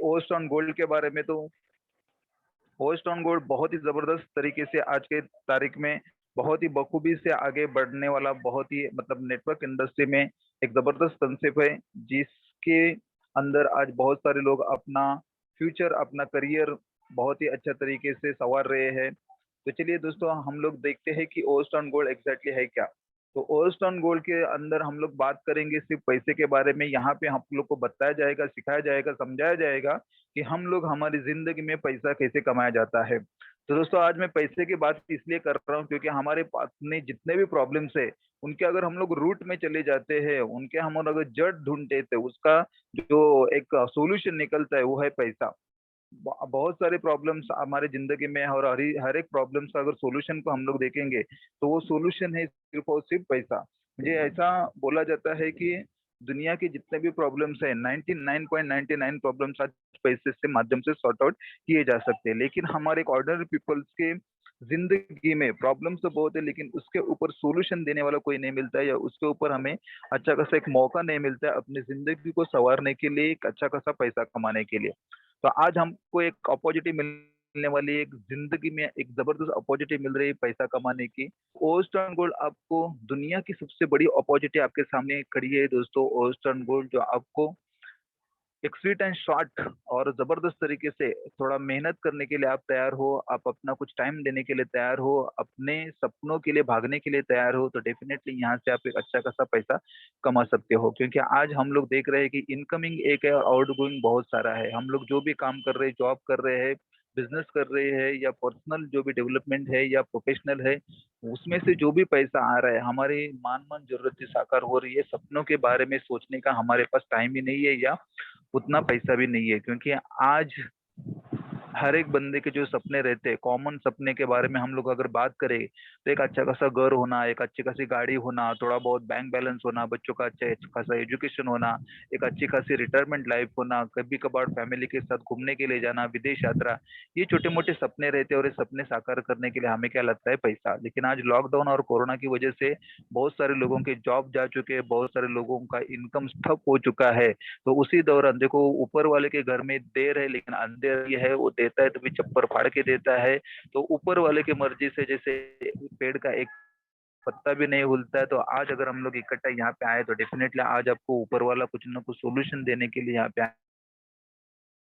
Host on gold के बारे में, तो होस्ट ऑन गोल्ड बहुत ही जबरदस्त तरीके से आज के तारीख में बहुत ही बखूबी से आगे बढ़ने वाला, बहुत ही मतलब नेटवर्क इंडस्ट्री में एक जबरदस्त कंसेप्ट है, जिसके अंदर आज बहुत सारे लोग अपना फ्यूचर, अपना करियर बहुत ही अच्छा तरीके से संवार रहे हैं। तो चलिए दोस्तों, हम लोग देखते हैं कि होस्ट ऑन गोल्ड एग्जैक्टली है क्या। तो होस्ट ऑन गोल्ड के अंदर हम लोग बात करेंगे सिर्फ पैसे के बारे में। यहाँ पे हम लोग को बताया जाएगा, सिखाया जाएगा, समझाया जाएगा कि हम लोग हमारी जिंदगी में पैसा कैसे कमाया जाता है। तो दोस्तों, आज मैं पैसे की बात इसलिए कर रहा हूँ क्योंकि हमारे पास में जितने भी प्रॉब्लम्स है, उनके अगर हम लोग रूट में चले जाते हैं, उनके हम अगर जड़ ढूंढते थे, उसका जो एक सोल्यूशन निकलता है वो है पैसा। बहुत सारे प्रॉब्लम्स हमारे जिंदगी में है, और हर एक प्रॉब्लम्स का अगर सॉल्यूशन को हम लोग देखेंगे तो वो सॉल्यूशन है सिर्फ और सिर्फ पैसा। मुझे ऐसा बोला जाता है कि दुनिया के जितने भी प्रॉब्लम्स है, 99.99 प्रॉब्लम्स आज पैसे से माध्यम से सॉर्ट आउट किए जा सकते हैं। लेकिन हमारे एक ऑर्डिनरी पीपल्स के जिंदगी में प्रॉब्लम्स तो बहुत है, लेकिन उसके ऊपर सोल्यूशन देने वाला कोई नहीं मिलता है, या उसके ऊपर हमें अच्छा खासा एक मौका नहीं मिलता है अपनी जिंदगी को संवारने के लिए, एक अच्छा खासा पैसा कमाने के लिए। तो आज हमको एक अपॉर्चुनिटी मिलने वाली है, एक जिंदगी में एक जबरदस्त अपॉर्चुनिटी मिल रही है पैसा कमाने की। ओस्टर्न गोल्ड आपको दुनिया की सबसे बड़ी अपॉर्चुनिटी आपके सामने खड़ी है दोस्तों। ओस्टर्न गोल्ड जो आपको एक स्वीट एंड शॉर्ट और जबरदस्त तरीके से, थोड़ा मेहनत करने के लिए आप तैयार हो, आप अपना कुछ टाइम देने के लिए तैयार हो, अपने सपनों के लिए भागने के लिए तैयार हो, तो डेफिनेटली यहाँ से आप एक अच्छा खासा पैसा कमा सकते हो। क्योंकि आज हम लोग देख रहे हैं कि इनकमिंग एक है, आउटगोइंग बहुत सारा है। हम लोग जो भी काम कर रहे हैं, जॉब कर रहे हैं, बिजनेस कर रहे हैं, या पर्सनल जो भी डेवलपमेंट है या प्रोफेशनल है, उसमें से जो भी पैसा आ रहा है, हमारी मान मन जरूरतें साकार हो रही है, सपनों के बारे में सोचने का हमारे पास टाइम ही नहीं है, या उतना पैसा भी नहीं है। क्योंकि आज हर एक बंदे के जो सपने रहते हैं, कॉमन सपने के बारे में हम लोग अगर बात करें, तो एक अच्छा खासा घर होना, एक अच्छी खासी गाड़ी होना, थोड़ा बहुत बैंक बैलेंस होना, बच्चों का अच्छा खासा एजुकेशन होना, एक अच्छी खासी रिटायरमेंट लाइफ होना, कभी कभार फैमिली के साथ घूमने के लिए जाना, विदेश यात्रा, ये छोटे मोटे सपने रहते हैं। और ये सपने साकार करने के लिए हमें क्या लगता है? पैसा। लेकिन आज लॉकडाउन और कोरोना की वजह से बहुत सारे लोगों के जॉब जा चुके हैं, बहुत सारे लोगों का इनकम ठप हो चुका है। तो उसी दौरान देखो, ऊपर वाले के घर में देर है लेकिन अंधेर ये है, वो देता है तो भी चप्पर फाड़ के देता है। तो ऊपर वाले की मर्जी से जैसे पेड़ का एक पत्ता भी नहीं हिलता है। तो आज अगर हम लोग इकट्ठा यहाँ पे आए, तो डेफिनेटली आज आपको ऊपर वाला कुछ ना कुछ सोल्यूशन देने के लिए यहाँ पे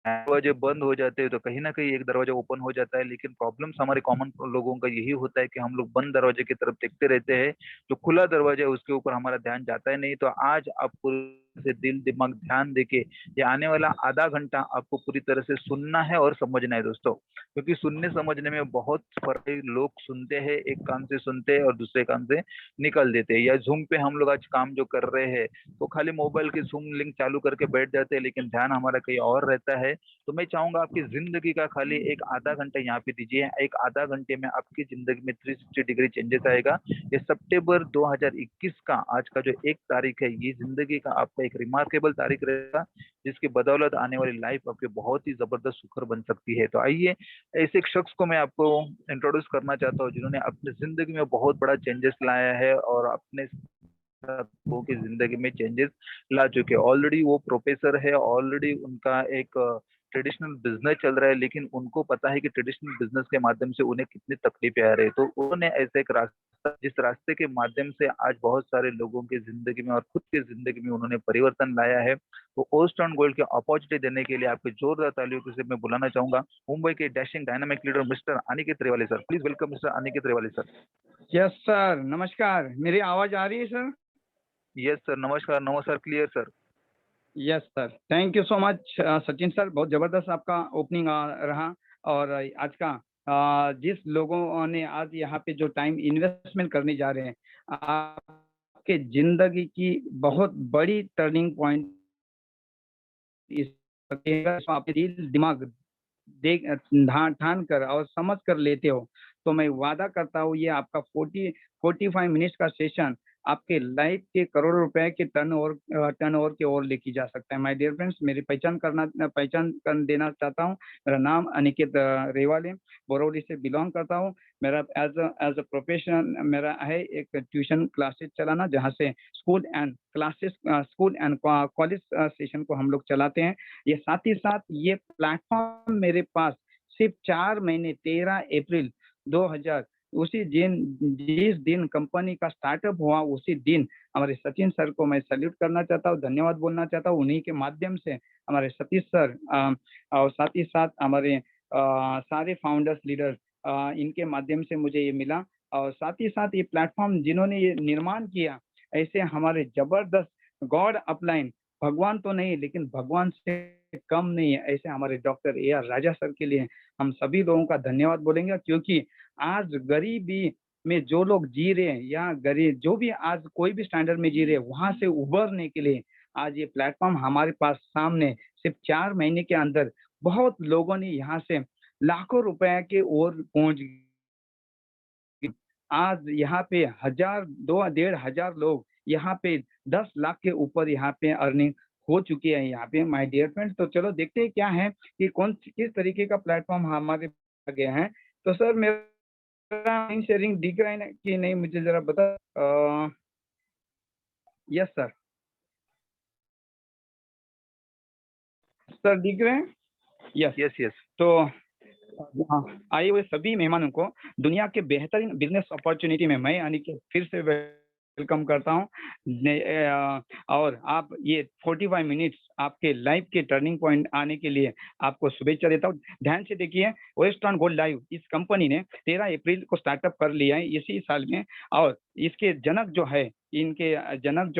दरवाजे बंद हो जाते हैं तो कहीं ना कहीं एक दरवाजा ओपन हो जाता है। लेकिन प्रॉब्लम्स हमारे कॉमन लोगों का यही होता है कि हम लोग बंद दरवाजे की तरफ देखते रहते हैं, जो खुला दरवाजा है उसके ऊपर हमारा ध्यान जाता है नहीं। तो आज आप पूरे से दिल दिमाग ध्यान देके ये आने वाला आधा घंटा आपको पूरी तरह से सुनना है और समझना है दोस्तों। क्योंकि सुनने समझने में बहुत फर्क है। लोग सुनते हैं, एक कान से सुनते हैं और दूसरे कान से निकल देते हैं। या जूम पे हम लोग आज काम जो कर रहे हैं, तो खाली मोबाइल की जूम लिंक चालू करके बैठ जाते हैं, लेकिन ध्यान हमारा कहीं और रहता है। तो मैं चाहूंगा आपकी जिंदगी का खाली एक आधा घंटा यहाँ पे दीजिए। एक आधा घंटे में आपकी जिंदगी में 360 डिग्री चेंजेस आएगा। ये सितंबर 2021 का आज का जो एक तारीख है, ये जिंदगी का आपका एक रिमार्केबल तारीख रहेगा, जिसकी बदौलत आने वाली लाइफ आपकी बहुत ही जबरदस्त सुखर बन सकती है। तो आइए, ऐसे एक शख्स को मैं आपको इंट्रोड्यूस करना चाहता हूँ, जिन्होंने अपनी जिंदगी में बहुत बड़ा चेंजेस लाया है और अपने लोगों की जिंदगी में चेंजेस ला चुके हैं। ऑलरेडी वो प्रोफेसर है, ऑलरेडी उनका एक ट्रेडिशनल बिजनेस चल रहा है, लेकिन उनको पता है कि ट्रेडिशनल बिजनेस के माध्यम से उन्हें कितनी तकलीफें आ रही है। तो उन्होंने ऐसे एक रास्ता, जिस रास्ते के माध्यम से आज बहुत सारे लोगों की जिंदगी में और खुद की जिंदगी में उन्होंने परिवर्तन लाया है। तो ओस्ट ऑन गोल्ड की अपॉर्चुनिटी देने के लिए आपके जोरदार तालियों से मैं बुलाना चाहूंगा मुंबई के dashing dynamic leader mister Aniket Trivali sir. Please welcome mister Aniket Trivali sir. Yes sir, नमस्कार। मेरी आवाज आ रही है सर? यस सर, नमस्कार। नमस्कार, clear sir. Yes sir, thank you so much Sachin sir, बहुत ज़बरदस्त आपका ओपनिंग रहा। और आज का जिस लोगों ने आज यहाँ पे जो टाइम इन्वेस्टमेंट करने जा रहे हैं, आपके ज़िंदगी की बहुत बड़ी टर्निंग पॉइंट इस आपके दिल दिमाग देख ठान कर और समझ कर लेते हो, तो मैं वादा करता हूँ ये आपका 45 मिनट्स का सेशन आपके लाइफ के करोड़ों रुपए के टर्नओवर की ओर लेके जा सकता है। माय डियर फ्रेंड्स, मेरी पहचान कर देना चाहता हूँ। मेरा नाम अनिकेत रेवाल है, बोरौली से बिलोंग करता हूँ। मेरा एज अ प्रोफेशन मेरा है एक ट्यूशन क्लासेस चलाना, जहाँ से स्कूल एंड कॉलेज सेशन को हम लोग चलाते हैं। ये साथ ही साथ ये प्लेटफॉर्म मेरे पास सिर्फ 4 महीने 13 अप्रैल 2000 उसी दिन, जिस दिन कंपनी का स्टार्टअप हुआ, उसी दिन हमारे सचिन सर को मैं सैल्यूट करना चाहता हूँ, धन्यवाद बोलना चाहता हूँ। उन्हीं के माध्यम से हमारे सतीश सर और साथ ही साथ हमारे सारे फाउंडर्स लीडर, इनके माध्यम से मुझे ये मिला। और साथ ही साथ ये प्लेटफॉर्म जिन्होंने ये निर्माण किया, ऐसे हमारे जबरदस्त गॉड अपलाइन, भगवान तो नहीं लेकिन भगवान से कम नहीं है, ऐसे हमारे डॉक्टर AR राजा सर के लिए हम सभी लोगों का धन्यवाद बोलेंगे। क्योंकि आज गरीबी में जो लोग जी रहे हैं, या गरीब जो भी आज कोई भी स्टैंडर्ड में जी रहे हैं, वहां से उभरने के लिए आज ये प्लेटफॉर्म हमारे पास सामने सिर्फ 4 महीने के अंदर बहुत लोगों ने यहाँ से लाखों रुपए के ओर पहुंच। आज यहाँ पे 1000 2 डेढ़ हजार लोग यहाँ पे 10 लाख के ऊपर यहाँ पे अर्निंग हो चुकी है यहाँ पे माय डियर फ्रेंड्स। तो चलो देखते हैं क्या है कि किस तरीके का प्लेटफॉर्म हमारे आगे है। तो सर, मेरा शेयरिंग दिख रहा है ना कि नहीं, मुझे जरा बता। यस सर, सर दिख रहे हैं? यस। Yes yes. तो हाँ, आए हुए सभी मेहमानों को दुनिया के बेहतरीन बिजनेस अपॉर्चुनिटी में मैं अनिकेत फिर से वेलकम करता हूँ। और आप ये 45 मिनट्स आपके लाइफ के टर्निंग पॉइंट आने के लिए आपको शुभेच्छा देता हूँ। ध्यान से देखिए, वेस्टर्न गोल्ड लाइव इस कंपनी ने 13 अप्रैल को स्टार्टअप कर लिया है इसी साल में। और इसके जनक जो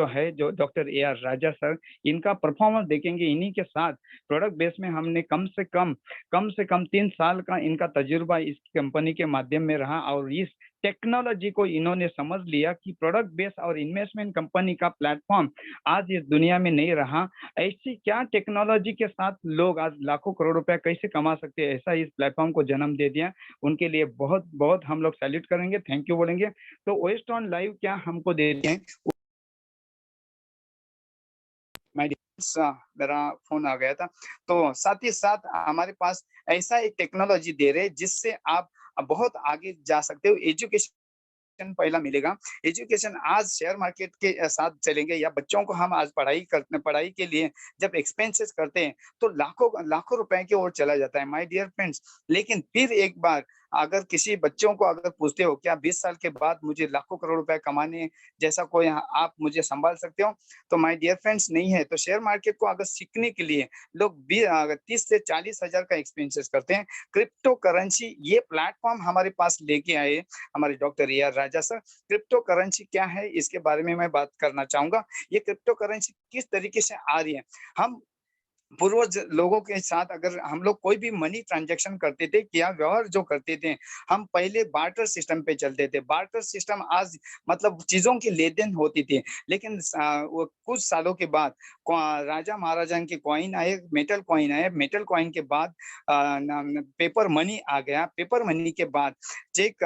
है जो डॉक्टर AR राजा सर, इनका परफॉर्मेंस देखेंगे। इन्हीं के साथ प्रोडक्ट बेस में हमने कम से कम 3 साल का इनका तजुर्बा इस कंपनी के माध्यम में रहा। और इस टेक्नोलॉजी को इन्होंने समझ लिया कि प्रोडक्ट बेस और इन्वेस्टमेंट कंपनी का प्लेटफॉर्म आज इस दुनिया में नहीं रहा। ऐसी क्या टेक्नोलॉजी के साथ लोग आज लाखों करोड़ रुपए कैसे कमा सकते हैं, ऐसा इस प्लेटफॉर्म को जन्म दे दिया। उनके लिए बहुत बहुत हम लोग सैल्यूट करेंगे, थैंक यू बोलेंगे। तो वेस्ट ऑन लाइव क्या हमको दे रही है, मेरा फोन आ गया था। तो साथ ही साथ हमारे पास ऐसा एक टेक्नोलॉजी दे रहे हैं जिससे आप बहुत आगे जा सकते हो। एजुकेशन पहला मिलेगा। एजुकेशन आज शेयर मार्केट के साथ चलेंगे, या बच्चों को हम आज पढ़ाई के लिए जब एक्सपेंसेस करते हैं तो लाखों लाखों रुपए की ओर चला जाता है माय डियर फ्रेंड्स। लेकिन फिर एक बार अगर किसी बच्चों को अगर पूछते हो क्या 20 साल के बाद मुझे लाखों करोड़ रुपए कमाने जैसा कोई आप मुझे संभाल सकते हो, तो माय डियर फ्रेंड्स नहीं है। तो शेयर मार्केट को अगर सीखने के लिए लोग 30 से 40 हजार का एक्सपेंसेस करते हैं। क्रिप्टो करेंसी ये प्लेटफॉर्म हमारे पास लेके आए हमारे डॉक्टर AR राजा सर। क्रिप्टो करेंसी क्या है इसके बारे में मैं बात करना चाहूंगा। ये क्रिप्टो करेंसी किस तरीके से आ रही है। हम पूर्वज लोगों के साथ अगर हम लोग कोई भी मनी ट्रांजैक्शन करते थे, क्या व्यवहार जो करते थे, हम पहले बार्टर सिस्टम पे चलते थे। बार्टर सिस्टम आज मतलब चीजों की लेन-देन होती थी। लेकिन वो कुछ सालों के बाद राजा महाराजा के कॉइन आए, मेटल कॉइन आए। मेटल कॉइन के बाद पेपर मनी आ गया। पेपर मनी के बाद चेक,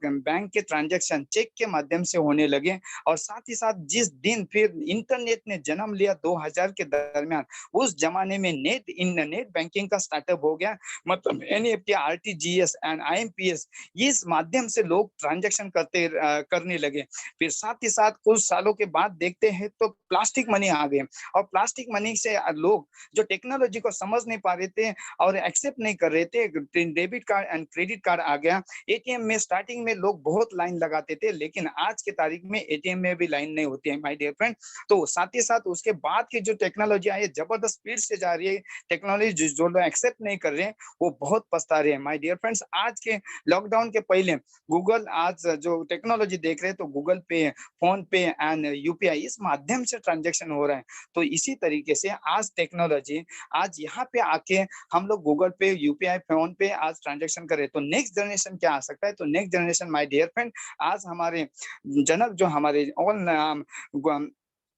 बैंक के ट्रांजैक्शन चेक के माध्यम से होने लगे। और साथ ही साथ जिस दिन फिर इंटरनेट ने जन्म लिया 2000 के दरमियान, उस जमाने में नेट बैंकिंग का स्टार्टअप हो गया। मतलब NEFT, RTGS एंड IMPS, इस माध्यम से लोग ट्रांजैक्शन करने लगे। फिर साथ ही साथ कुछ सालों के बाद देखते हैं तो प्लास्टिक मनी आ गए। और प्लास्टिक मनी से लोग जो टेक्नोलॉजी को समझ नहीं पा रहे थे और एक्सेप्ट नहीं कर रहे थे, debit card and credit card आ गया। ATM में स्टार्टिंग में लोग बहुत लाइन लगाते थे, लेकिन आज के तारीख में ATM में भी लाइन नहीं होती है माय डियर फ्रेंड। तो साथ ही साथ उसके बाद की जो टेक्नोलॉजी आई है, जबरदस्त स्पीड से जा रही है टेक्नोलॉजी। जो लोग एक्सेप्ट नहीं कर रहे हैं वो बहुत पछता रहे हैं माय डियर फ्रेंड्स। आज के लॉकडाउन के पहले गूगल आज जो टेक्नोलॉजी देख रहे हैं, तो गूगल पे, फोन पे एंड UPI इस माध्यम से ट्रांजैक्शन हो रहा है। तो इसी तरीके से आज टेक्नोलॉजी आज यहाँ पे आके हम लोग गूगल पे, UPI, फोन पे आज ट्रांजैक्शन करें। तो नेक्स्ट जनरेशन क्या आ सकता है, तो next generation my dear friend आज हमारे जनक जो हमारे ऑल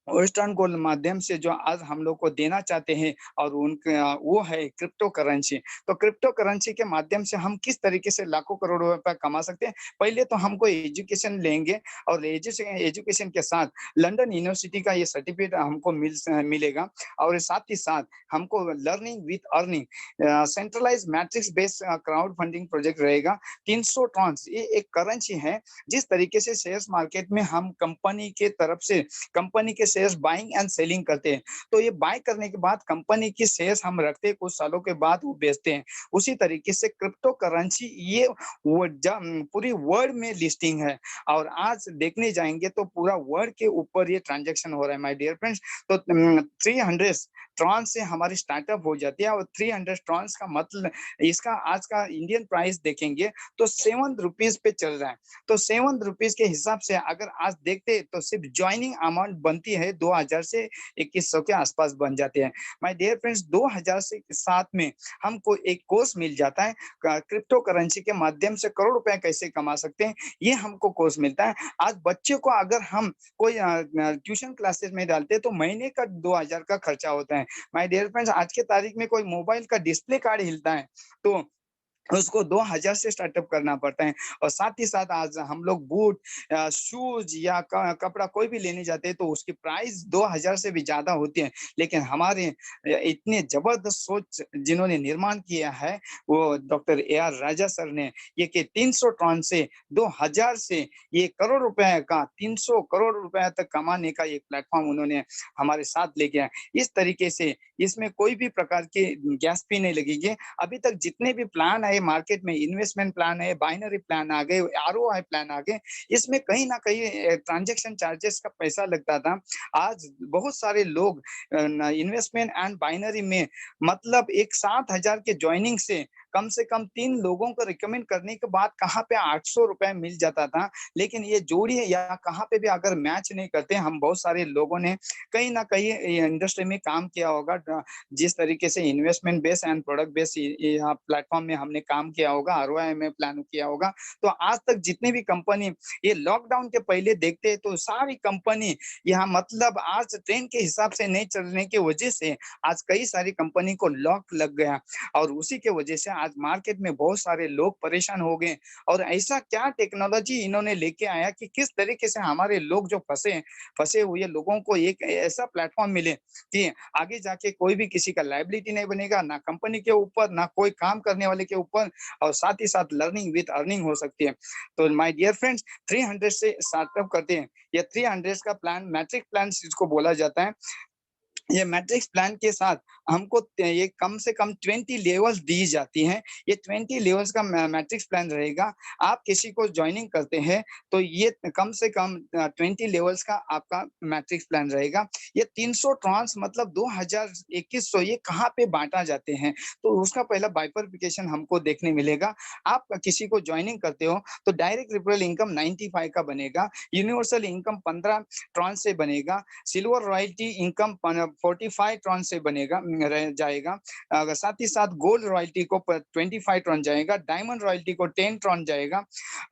वेस्टर्न गोल्ड माध्यम से जो आज हम लोग को देना चाहते हैं और उनके वो है क्रिप्टो करेंसी। तो क्रिप्टो करेंसी के माध्यम से हम किस तरीके से लाखों करोड़ों रुपए कमा सकते हैं? पहले तो हमको एजुकेशन लेंगे और एजुकेशन के साथ लंदन यूनिवर्सिटी का ये सर्टिफिकेट हमको मिलेगा और साथ ही साथ हमको learning with earning centralised matrix based crowd funding project रहेगा। 300 ट्रांस ये एक करेंसी है, जिस तरीके से शेयर्स मार्केट में हम कंपनी के तरफ से कंपनी के शेयर्स बाइंग एंड सेलिंग करते हैं। तो ये बाय करने के बाद कंपनी की शेयर्स हम रखते हैं, कुछ सालों के बाद वो बेचते हैं। उसी तरीके से क्रिप्टो करेंसी ये पूरी वर्ल्ड में लिस्टिंग है और आज देखने जाएँगे तो पूरा वर्ल्ड के ऊपर ये ट्रांज़ैक्शन हो रहा है माय डियर फ्रेंड्स। तो 300 ट्रांस से हमारी स्टार्टअप हो जाती है और 300 ट्रांस का मतलब इसका आज का इंडियन प्राइस देखेंगे तो ₹7 पे चल रहा है। तो ₹7 के हिसाब से अगर आज देखते हैं तो सिर्फ जॉइनिंग अमाउंट बनती है 2000 से 2100 के आसपास बन जाते हैं। माय डियर फ्रेंड्स 2000 से 7 में हमको एक कोर्स मिल जाता है क्रिप्टो करेंसी के माध्यम से करोड़ रुपए कैसे कमा सकते हैं, ये हमको कोर्स मिलता है। आज बच्चे को अगर हम कोई ट्यूशन क्लासेस में डालते हैं तो महीने का 2000 का खर्चा होता है। माय डियर फ्रेंड्स आज के तारीख में कोई मोबाइल का डिस्प्ले कार्ड हिलता है तो उसको 2000 से स्टार्टअप करना पड़ता है और साथ ही साथ आज हम लोग बूट शूज़ या क कपड़ा कोई भी लेने जाते हैं तो उसकी प्राइस 2000 से भी ज़्यादा होती है। लेकिन हमारे इतने ज़बरदस्त सोच जिन्होंने निर्माण किया है, वो डॉक्टर ए.आर. राजा सर ने ये कि 300 टन से 2000 से ये करोड़ रुपए का 300 करोड़ रुपए तक कमाने का एक प्लेटफ़ॉर्म उन्होंने हमारे साथ लेके आए। इस तरीके से इसमें कोई भी प्रकार की गैस फी नहीं लगेगी। अभी तक जितने भी प्लान आए मार्केट में इन्वेस्टमेंट प्लान है, बाइनरी प्लान आ गए, आरओआई प्लान आ गए, इसमें कहीं न कहीं ट्रांज़ैक्शन चार्जेस का पैसा लगता था। आज बहुत सारे लोग इन्वेस्टमेंट एंड बाइनरी में मतलब एक 7,000 के जॉइनिंग से कम 3 लोगों को रिकमेंड करने के बाद कहाँ पे ₹800 मिल जाता था। लेकिन ये जोड़ी है या कहाँ पे भी अगर मैच नहीं करते, हम बहुत सारे लोगों ने कहीं न कहीं ये इंडस्ट्री में काम किया होगा। जिस तरीके से investment base and product base यहाँ प्लेटफ़ॉर्म में हमने काम किया होगा, आरओआई में प्लान किया होगा। तो आज तक जितने भी कंपनी ये लॉकडाउन के पहले देखते हैं तो सारी कंपनी यहाँ मतलब आज ट्रेंड के हिसाब से नहीं चलने की वजह से आज कई सारी कंपनी को लॉक लग गया और उसी के वजह से आज मार्केट में बहुत सारे लोग परेशान हो गए और ऐसा क्या टेक्नोलॉजी इन्होंने लेके आया कि किस तरीके से हमारे लोग जो फँसे हुए लोगों को एक ऐसा प्लेटफ़ॉर्म मिले कि आगे जाके कोई भी किसी का लायबिलिटी नहीं बनेगा, ना कंपनी के ऊपर, ना कोई काम करने वाले के ऊपर और साथ ही साथ लर्निंग विथ अर्निंग हो सकती है। तो माय डियर फ्रेंड्स 300 से स्टार्टअप करते हैं। ये 300 का प्लान मैट्रिक प्लान जिसको बोला जाता है। ये मैट्रिक्स प्लान के साथ हमको ये कम से कम 20 लेवल्स दी जाती हैं। ये 20 लेवल्स का मैट्रिक्स प्लान रहेगा। आप किसी को जॉइनिंग करते हैं, तो ये कम से कम 20 लेवल्स का आपका मैट्रिक्स प्लान रहेगा। ये 300 ट्रांस मतलब 2000-2100 ये कहाँ पे बाँटा जाते हैं, तो उसका पहला बाइफरफिकेशन हमको देखने मिलेगा। आप किसी को जॉइनिंग करते हो, तो डायरेक्ट रेफरल इनकम 95 का बनेगा, यूनिवर्सल इनकम 15 ट्रांस से बनेगा, सिल्वर रॉयल्टी इनकम 45 टन से बनेगा रह जाएगा। साथ ही साथ गोल्ड रॉयल्टी को 25 टन जाएगा, डायमंड रॉयल्टी को 10 टन जाएगा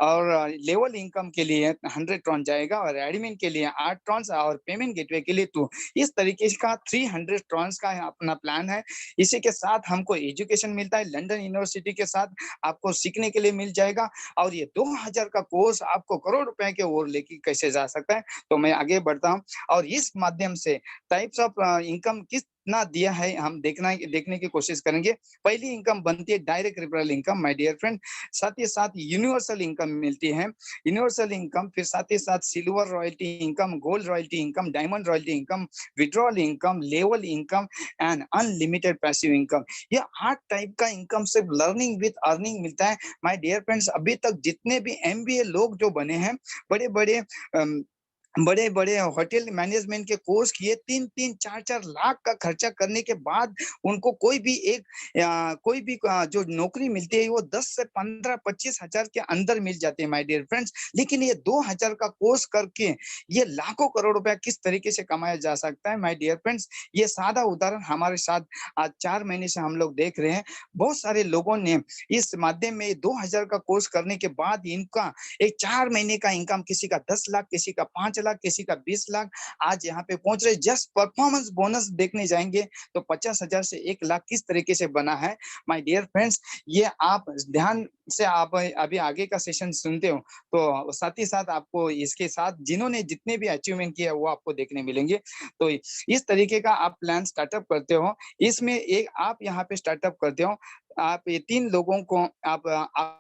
और लेवल इनकम के लिए 100 टन जाएगा और एडमिन के लिए 8 टन और पेमेंट गेटवे के लिए 2। इस तरीके का 300 टन का अपना प्लान है। इसी के साथ हमको एजुकेशन मिलता है, लंदन यूनिवर्सिटी के साथ आपको सीखने के लिए मिल जाएगा और ये 2000 का कोर्स आपको करोड़ रुपए की ओर लेके कैसे जा सकता है। तो मैं आगे बढ़ता हूँ और इस माध्यम से टाइप्स ऑफ इनकम कितना दिया है हम देखने की कोशिश करेंगे। पहली इनकम बनती है direct referral income my dear friend, साथ ही साथ यूनिवर्सल इनकम मिलती है। यूनिवर्सल इनकम फिर साथ ही साथ silver royalty income, gold royalty income, diamond royalty income, withdrawal income, level income and unlimited passive income. ये 8 टाइप का इनकम सिर्फ लर्निंग विथ अर्निंग मिलता है। माय डियर फ्रेंड्स अभी तक जितने भी एमबीए लोग जो बने हैं, बड़े-बड़े बड़े-बड़े होटल मैनेजमेंट के कोर्स किए 3-3 4-4 लाख का खर्चा करने के बाद उनको कोई भी जो नौकरी मिलती है वो 10 से 15-25 हज़ार के अंदर मिल जाते हैं माय डियर फ्रेंड्स। लेकिन ये 2000 का कोर्स करके ये लाखों करोड़ रुपया किस तरीके से कमाया जा सकता है माय डियर फ्रेंड्स। ये सादा उदाहरण हमारे साथ आज 4 महीने से हम लोग देख रहे हैं। बहुत सारे लोगों ने इस माध्यम में 2000 का कोर्स करने के बाद इनका एक 4 महीने का इनकम किसी का 10 लाख, किसी का 5 5 लाख, किसी का 20 लाख आज यहाँ पे पहुंच रहे। जस्ट परफॉर्मेंस बोनस देखने जाएंगे तो 50,000 से 1 लाख किस तरीके से बना है माय डियर फ्रेंड्स, ये आप ध्यान से आप अभी आगे का सेशन सुनते हो तो साथ ही साथ आपको इसके साथ जिन्होंने जितने भी अचीवमेंट किया वो आपको देखने मिलेंगे। तो इस तरीके का आप प्लान स्टार्टअप करते हो, इसमें एक आप यहाँ पे स्टार्टअप करते हो, आप ये 3 लोगों को आप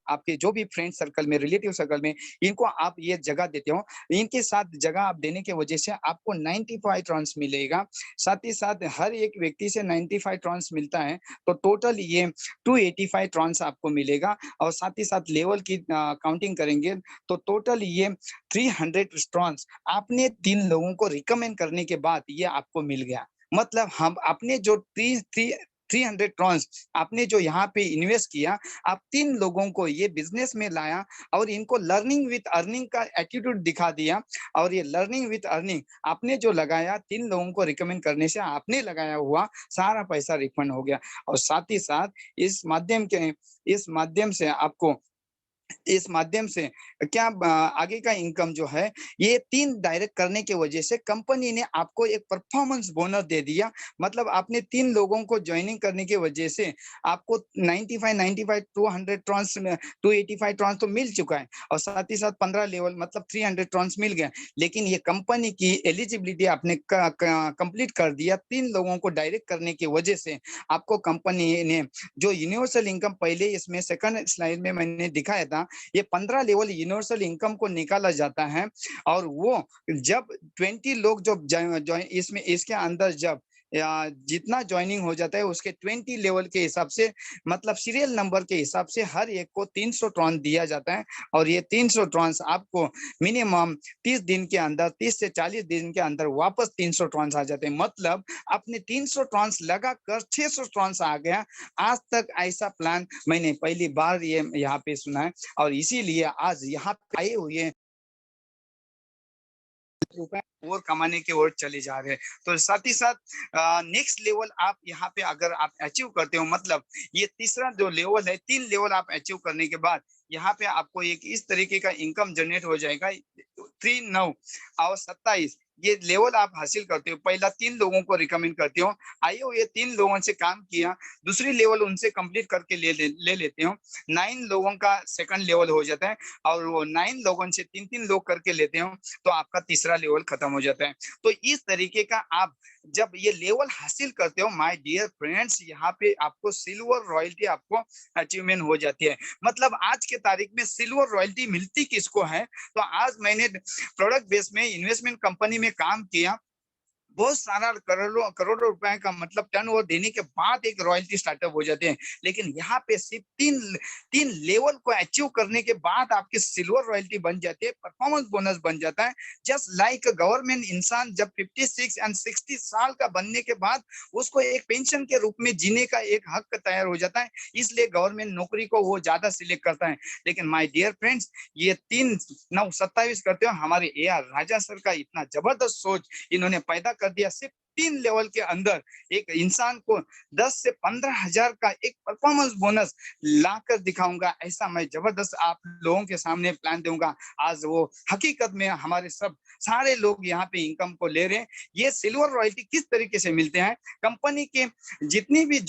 आपके जो भी फ्रेंड सर्कल में, रिलेटिव सर्कल में, इनको आप ये जगह देते हो। इनके साथ जगह आप देने की वजह से आपको 95 ट्रांस मिलेगा। साथ ही साथ हर एक व्यक्ति से 95 ट्रांस मिलता है, तो टोटल ये 285 ट्रांस आपको मिलेगा। और साथ ही साथ लेवल की काउंटिंग करेंगे तो टोटल ये 300 ट्रांस आपने 3 लोगों को रिकमेंड करने के बाद ये आपको मिल गया। मतलब हम आपने जो 300 ट्रांस आपने जो यहाँ पे इन्वेस्ट किया, आप 3 लोगों को ये बिजनेस में लाया और इनको लर्निंग विथ अर्निंग का एटीट्यूड दिखा दिया। और ये लर्निंग विथ अर्निंग आपने जो लगाया 3 लोगों को रिकमेंड करने से आपने लगाया हुआ सारा पैसा रिफंड हो गया। और साथ ही साथ इस माध्यम से आपको इस माध्यम से क्या आगे का इनकम जो है ये 3 डायरेक्ट करने की वजह से कंपनी ने आपको एक परफॉर्मेंस बोनस दे दिया। मतलब आपने 3 लोगों को ज्वाइनिंग करने की वजह से आपको 95 200 ट्रांस में 285 ट्रांस तो मिल चुका है और साथ ही साथ 15 लेवल मतलब 300 ट्रांस मिल गया। लेकिन ये कंपनी की एलिजिबिलिटी आपने कंप्लीट कर दिया 3 लोगों को डायरेक्ट करने की वजह से। आपको कंपनी ने जो यूनिवर्सल इनकम पहले इसमें सेकंड स्लाइड में मैंने दिखाया था, ये 15 लेवल यूनिवर्सल इनकम को निकाला जाता है। और वो जब 20 लोग जो इसमें इसके अंदर जब जितना ज्वाइनिंग हो जाता है उसके 20 लेवल के हिसाब से, मतलब सीरियल नंबर के हिसाब से हर एक को 300 ट्रांस दिया जाता है। और ये 300 ट्रांस आपको मिनिमम 30 दिन के अंदर, 30 से 40 दिन के अंदर वापस 300 ट्रांस आ जाते हैं। मतलब आपने 300 ट्रांस लगाकर 600 ट्रांस आ गया। आज तक ऐसा प्लान मैंने पहली बार ये यहाँ पे सुना है और इसीलिए आज यहाँ पे आए हुए रुपए और कमाने की ओर चले जा रहे हैं। तो साथ ही साथ नेक्स्ट लेवल आप यहाँ पे अगर आप अचीव करते हो, मतलब ये तीसरा जो लेवल है, 3 लेवल आप अचीव करने के बाद यहाँ पे आपको एक इस तरीके का इनकम जनरेट हो जाएगा। 3 9 और 27 ये लेवल आप हासिल करते हो। पहला 3 लोगों को रिकमेंड करते हो, आइए ये 3 लोगों से काम किया, दूसरी लेवल उनसे कंप्लीट करके ले लेते हो, 9 लोगों का सेकंड लेवल हो जाता है और वो 9 लोगों से 3 लोग करके लेते हो तो आपका तीसरा लेवल खत्म हो जाता है। तो इस तरीके का आप जब ये लेवल हासिल करते हो माय डियर फ्रेंड्स, यहाँ पे आपको सिल्वर रॉयल्टी आपको अचीवमेंट हो जाती है। मतलब आज के तारीख में सिल्वर रॉयल्टी मिलती किसको है? तो आज मैंने प्रोडक्ट बेस में इन्वेस्टमेंट कंपनी में काम किया, बहुत सारा करोड़ों करोड़ों रुपए का मतलब टर्नओवर देने के बाद एक रॉयल्टी स्टार्टअप हो जाते हैं। लेकिन यहाँ पे सिर्फ 3 लेवल को अचीव करने के बाद आपकी सिल्वर रॉयल्टी बन जाती है, परफॉर्मेंस बोनस बन जाता है। जस्ट लाइक गवर्नमेंट इंसान जब 56 एंड 60 साल का बनने के बाद उसको एक पेंशन के रूप में जीने का एक हक तैयार हो जाता है, इसलिए गवर्नमेंट नौकरी को वो ज्यादा सिलेक्ट करता है। लेकिन माय डियर फ्रेंड्स, ये 3 9 27 करते हो हमारे AR राजा सर का इतना जबरदस्त सोच इन्होंने पैदा कर दिया। सिर्फ 3 लेवल के अंदर एक इंसान को 10 से 15,000 का एक परफॉर्मेंस बोनस लाकर दिखाऊंगा, ऐसा मैं जबरदस्त आप लोगों के सामने प्लान दूंगा। आज वो हकीकत में हमारे सब सारे लोग यहाँ पे इनकम को ले रहे हैं। ये सिल्वर रॉयल्टी किस तरीके से मिलते हैं? कंपनी के जितनी भी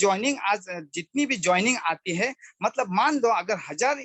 ज्वाइनिंग आती है, मतलब मान लो अगर 1000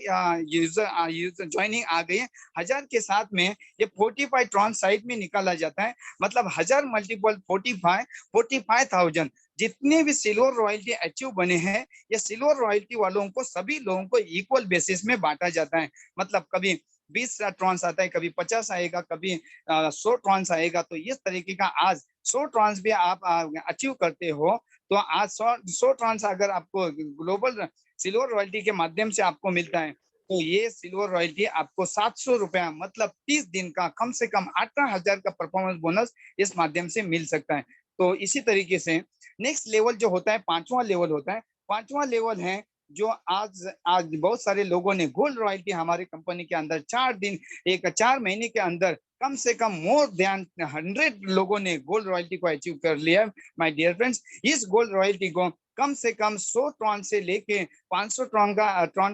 यूजर ज्वाइनिंग आ गई है, 1000 के साथ में ये 45 ट्रांस साइड में निकाला जाता है। मतलब 1000 मल्टीपल 45,000 जितने भी सिल्वर रॉयल्टी अचीव बने हैं, ये सिल्वर रॉयल्टी वालों को सभी लोगों को इक्वल बेसिस में बांटा जाता है। मतलब कभी 20 ट्रांस आता है, कभी 50 आएगा, कभी 100 ट्रांस आएगा। तो इस तरीके का आज 100 ट्रांस भी आप अचीव करते हो तो आज 100 ट्रांस अगर आपको ग्लोबल सिल्वर रॉयल्टी के माध्यम से आपको मिलता है तो ये सिल्वर रॉयल्टी आपको 700 रुपया, मतलब 30 दिन का कम से कम 18,000 का परफॉर्मेंस बोनस इस माध्यम से मिल सकता है। तो इसी तरीके से नेक्स्ट लेवल जो होता है, 5वां लेवल होता है। 5वां लेवल है जो आज आज बहुत सारे लोगों ने गोल्ड रॉयल्टी हमारे कंपनी के अंदर 4 महीने के अंदर कम से कम मोर देन 100 लोगों ने गोल्ड रॉयल्टी को अचीव कर लिया। माय डियर फ्रेंड्स, इस गोल्ड रॉयल्टी को कम से कम 100 ट्रॉन से लेके 500 ट्रॉन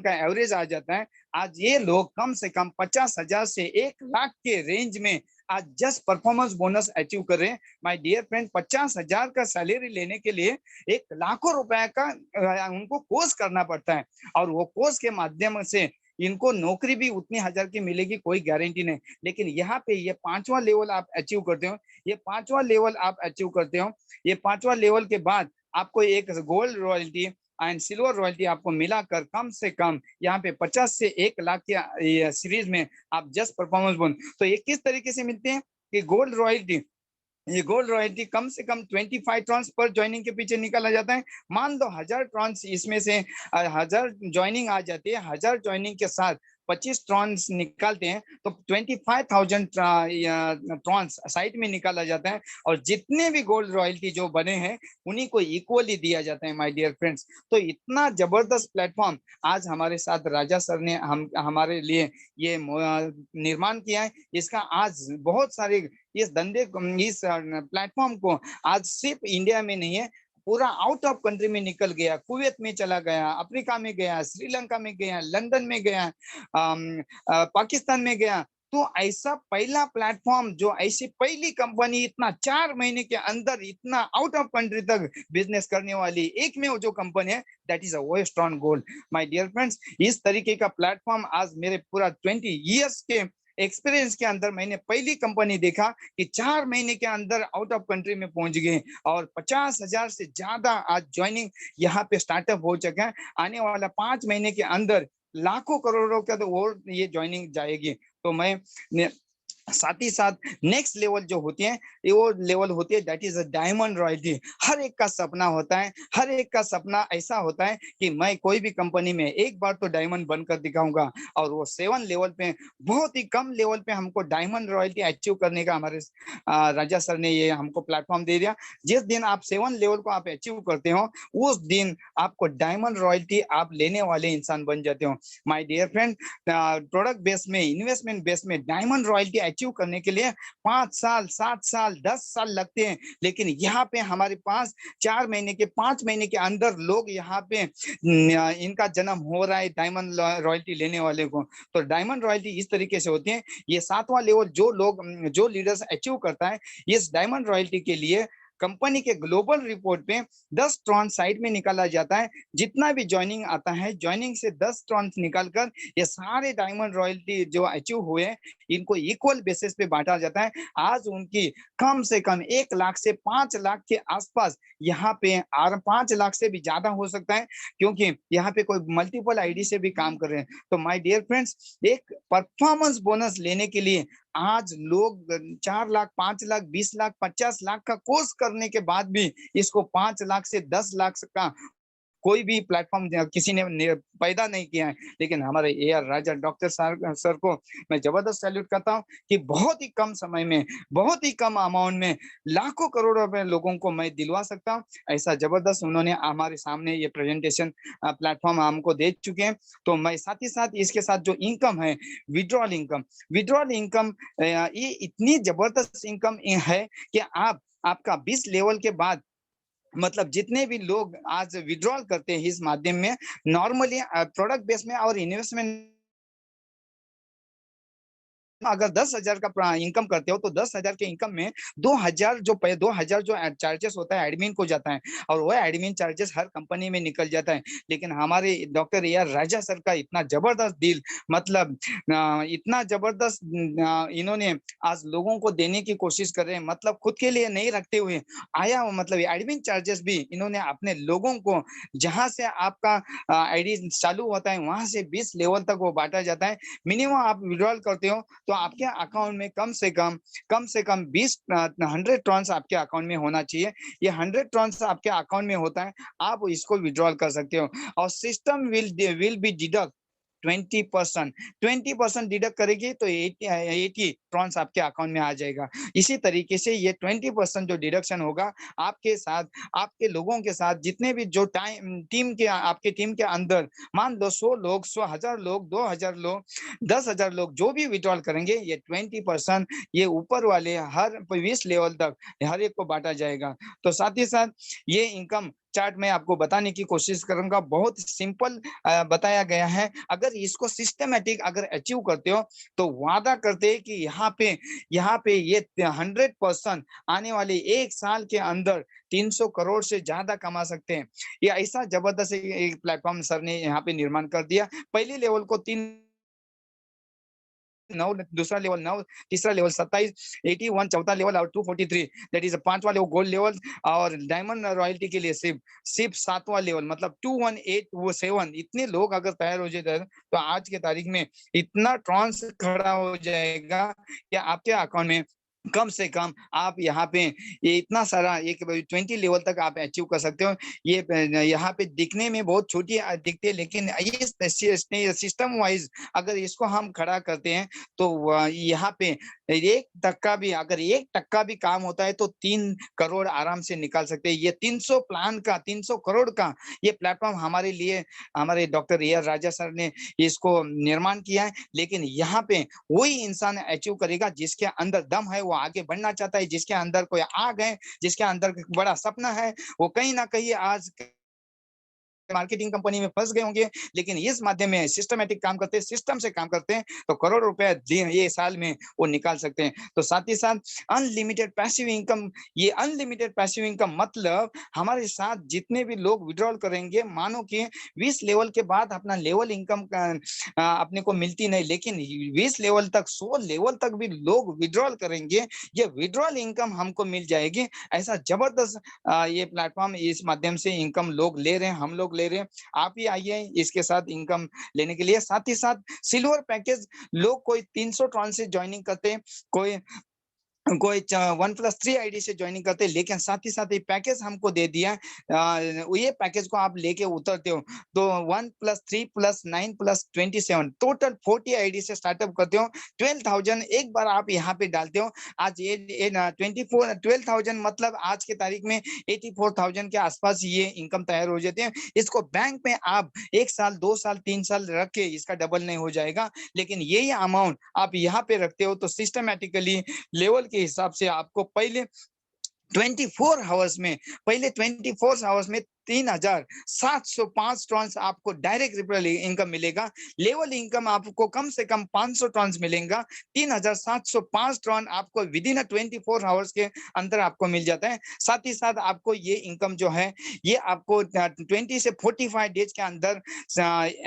का एवरेज आ जाता है। आज ये लोग कम से कम 50,000 से 1 लाख के रेंज में आज जस्ट परफॉर्मेंस बोनस अचीव कर रहे हैं। माय डियर फ्रेंड, 50,000 का सैलरी लेने के लिए 1 लाखों रुपए का उनको कोर्स करना पड़ता है, और वो कोर्स के माध्यम से इनको नौकरी भी उतनी हजार की मिलेगी, कोई गारंटी नहीं। लेकिन यहाँ पे ये 5वां लेवल आप अचीव करते हो, ये 5वां लेवल आप अचीव करते हो, ये 5वां लेवल के बाद आपको एक gold royalty and silver royalty आपको मिलाकर कम से कम यहाँ पे 50 से 1 लाख के सीरीज में आप जस्ट परफॉर्मेंस बोनस। तो ये किस तरीके से मिलते हैं कि गोल्ड रॉयल्टी, ये गोल्ड रॉयल्टी कम से कम 25 ट्रांस पर ज्वाइनिंग के पीछे निकाला जाता है। मान लो 1000 ट्रांस, इसमें से 1000 ज्वाइनिंग आ जाती है, 1000 ज्वाइनिंग के साथ 25 ट्रांस निकालते हैं तो 25,000 ट्रांस साइट में निकाला जाता है, और जितने भी गोल्ड रॉयल्टी जो बने हैं उन्हीं को इक्वली दिया जाता है माय डियर फ्रेंड्स। तो इतना जबरदस्त प्लेटफॉर्म आज हमारे साथ राजा सर ने हमारे लिए ये निर्माण किया है। इसका आज बहुत सारे इस धंधे इस प्लेटफॉर्म को आज सिर्फ इंडिया में नहीं है, पूरा आउट ऑफ कंट्री में निकल गया, कुवैत में चला गया, अफ्रीका में गया, श्रीलंका में गया, लंदन में गया, पाकिस्तान में गया। तो ऐसा पहला प्लेटफॉर्म जो ऐसी पहली कंपनी इतना 4 महीने के अंदर इतना आउट ऑफ कंट्री तक बिजनेस करने वाली एक में वो जो कंपनी है, that is western gold. My dear friends, इस तरीके का प्लेटफॉर्म आज मेरे पूरा 20 इयर्स के एक्सपीरियंस के अंदर मैंने पहली कंपनी देखा कि 4 महीने के अंदर आउट ऑफ कंट्री में पहुंच गए, और 50,000 से ज्यादा आज ज्वाइनिंग यहाँ पे स्टार्टअप हो चुका है। आने वाला 5 महीने के अंदर लाखों करोड़ों का तो और ये ज्वाइनिंग जाएगी। तो मैं साथ ही साथ नेक्स्ट लेवल जो होती है, ये वो लेवल होती है that is a diamond royalty. हर एक का सपना होता है, हर एक का सपना ऐसा होता है कि मैं कोई भी कंपनी में एक बार तो डायमंड बनकर दिखाऊंगा, और वो 7 लेवल पे, बहुत ही कम लेवल पे हमको डायमंड रॉयल्टी अचीव करने का हमारे राजा सर ने ये हमको प्लेटफॉर्म दे दिया। जिस दिन आप 7 लेवल को आप अचीव करते हो, उस दिन आपको डायमंड रॉयल्टी आप लेने वाले इंसान बन जाते हो। My dear friend, product base में, इन्वेस्टमेंट बेस में डायमंड रॉयल्टी अचीव करने के लिए 5 साल, 7 साल, 10 साल लगते हैं, लेकिन यहाँ पे हमारे पास 4 महीने के, 5 महीने के अंदर लोग यहाँ पे इनका जन्म हो रहा है डायमंड रॉयल्टी लेने वाले को। तो डायमंड रॉयल्टी इस तरीके से होती है। ये 7वां लेवल जो लोग, जो लीडर्स अचीव करता है, इस डायमंड रॉयल्टी के लिए कंपनी के ग्लोबल रिपोर्ट पे 10 ट्रांस साइड में निकाला जाता है। जितना भी ज्वाइनिंग आता है, ज्वाइनिंग से 10 ट्रांस निकालकर ये सारे डायमंड रॉयल्टी जो अचीव हुए हैं, इनको इक्वल बेसिस पे बांटा जाता है। आज उनकी कम से कम 1 लाख से 5 लाख के आसपास यहाँ पे 5 लाख से भी ज्यादा हो सकता है, क्योंकि यहाँ पे कोई मल्टीपल आईडी से भी काम कर रहे हैं। तो माय डियर फ्रेंड्स, एक परफॉर्मेंस बोनस लेने के लिए आज लोग 4 लाख, 5 लाख, 20 लाख, 50 लाख का कोर्स करने के बाद भी इसको 5 लाख से 10 लाख का कोई भी प्लेटफॉर्म किसी ने पैदा नहीं किया है। लेकिन हमारे AR राजा डॉक्टर सर को मैं जबरदस्त सैल्यूट करता हूँ कि बहुत ही कम समय में, बहुत ही कम अमाउंट में लाखों करोड़ों रुपए लोगों को मैं दिलवा सकता हूँ। ऐसा जबरदस्त उन्होंने हमारे सामने ये प्रेजेंटेशन प्लेटफॉर्म हमको दे चुके हैं। तो मैं साथ ही साथ इसके साथ जो इनकम है, विड्रॉल इनकम, ये इतनी जबरदस्त इनकम है कि आपका 20 लेवल के बाद, मतलब जितने भी लोग आज विड्रॉल करते हैं इस माध्यम में, नॉर्मली प्रोडक्ट बेस में और इन्वेस्टमेंट अगर 10,000 का इनकम करते हो तो 10,000 के इनकम में 2,000 जो चार्जेस होता है एडमिन को जाता है, और वो एडमिन चार्जेस हर कंपनी में निकल जाता है। लेकिन हमारे डॉक्टर AR राजा सर का इतना जबरदस्त डील, मतलब इतना जबरदस्त इन्होंने आज लोगों को देने की कोशिश कर रहे हैं, मतलब खुद के लिए नहीं रखते हुए आया, मतलब एडमिन चार्जेस भी इन्होंने अपने लोगों को, जहां से आपका आईडी चालू होता है वहां से 20 लेवल तक वो बांटा जाता है। मिनिमम आप विड्रॉल करते हो तो आपके अकाउंट में कम से कम 100 ट्रांस आपके अकाउंट में होना चाहिए। ये 100 ट्रांस आपके अकाउंट में होता है, आप इसको विड्रॉल कर सकते हो, और system will be deduct 20% deduct करेगी तो 80 ट्रांस आपके अकाउंट में आ जाएगा। इसी तरीके से ये 20% जो डिडक्शन होगा आपके साथ, आपके लोगों के साथ, जितने भी जो आपके टीम के अंदर, मान लो 100 लोग, 1,000 लोग, 2,000 लोग, 10,000 लोग जो भी विड्रॉल करेंगे, ये 20% ये ऊपर वाले हर 20 लेवल तक हर एक को बांटा जाएगा। तो साथ ही साथ ये इनकम चार्ट में आपको बताने की कोशिश करूंगा। बहुत सिंपल बताया गया है। अगर इसको सिस्टमेटिक अगर अचीव करते हो तो वादा करते हैं कि यहाँ पे ये 100% आने वाले 1 साल के अंदर 300 करोड़ से ज्यादा कमा सकते हैं। ये ऐसा जबरदस्त एक प्लेटफॉर्म सर ने यहाँ पे निर्माण कर दिया। पहले लेवल को 9, दूसरा लेवल 9, तीसरा लेवल 27, 81 चौथा लेवल और 243 दैट इज पांचवा लेवल गोल्ड लेवल। और डायमंड रॉयल्टी के लिए सिर्फ सातवां लेवल मतलब 218 वो 7 इतने लोग अगर तैयार हो जाते हैं तो आज के तारीख में इतना ट्रांस खड़ा हो जाएगा कि आपके अकाउंट में कम से कम आप यहाँ पे ये इतना सारा एक 20 लेवल तक आप अचीव कर सकते हो। ये यहाँ पे दिखने में बहुत छोटी दिखते हैं, लेकिन ये सिस्टम वाइज अगर इसको हम खड़ा करते हैं तो यहाँ पे 1% भी अगर 1% भी काम होता है तो 3 करोड़ आराम से निकाल सकते हैं। ये 300 प्लान का 300 करोड़ का ये प्लेटफॉर्म हमारे लिए हमारे doctor A R Raja sir ने इसको निर्माण किया है। लेकिन यहाँ पे वही इंसान अचीव करेगा जिसके अंदर दम है, वो आगे बढ़ना चाहता है, जिसके अंदर कोई आग है, जिसके अंदर बड़ा सपना है। वो कहीं ना कहीं आज मार्केटिंग कंपनी में फंस गए होंगे, लेकिन इस माध्यम में सिस्टमेटिक काम करते हैं, सिस्टम से काम करते हैं तो करोड़ रुपए ये साल में वो निकाल सकते हैं। तो साथ ही साथ अनलिमिटेड पैसिव इनकम, ये अनलिमिटेड पैसिव इनकम मतलब हमारे साथ जितने भी लोग विड्रॉल करेंगे, मानो कि 20 लेवल के बाद अपना लेवल इनकम अपने को मिलती नहीं, लेकिन 20 लेवल तक 100 लेवल तक भी लोग विड्रॉल करेंगे, ये विड्रॉल इनकम हमको मिल जाएगी। ऐसा जबरदस्त ये प्लेटफॉर्म इस माध्यम से इनकम लोग ले रहे हैं, हम लोग ले रहे हैं। आप ही आइए इसके साथ इनकम लेने के लिए। साथ ही साथ सिल्वर पैकेज लोग कोई 300 ट्रांस से ज्वाइनिंग करते हैं, कोई 1+3 आईडी से ज्वाइनिंग करते हैं, लेकिन साथ ही साथ ये पैकेज हमको दे दिया ये पैकेज को आप लेके उतरते हो तो 1+3+9+27 टोटल 40 आईडी से स्टार्टअप करते हो। 12,000 एक बार आप यहाँ पे डालते हो। आज ये 12,000 मतलब आज के तारीख में 84,000 के आसपास ये इनकम तैयार हो जाते हैं। इसको बैंक में आप 1 साल 2 साल 3 साल रख के इसका डबल नहीं हो जाएगा, लेकिन यही अमाउंट आप यहाँ पे रखते हो तो सिस्टमेटिकली लेवल के हिसाब से आपको पहले 24 आवर्स में 3,705 ट्रांस आपको डायरेक्ट रिफरल इनकम मिलेगा। लेवल इनकम आपको कम से कम 500 ट्रांस मिलेगा। 3,705 ट्रांस आपको विद इन 24 आवर्स के अंदर आपको मिल जाता है। साथ ही साथ आपको ये इनकम जो है ये आपको 20 से 45 डेज के अंदर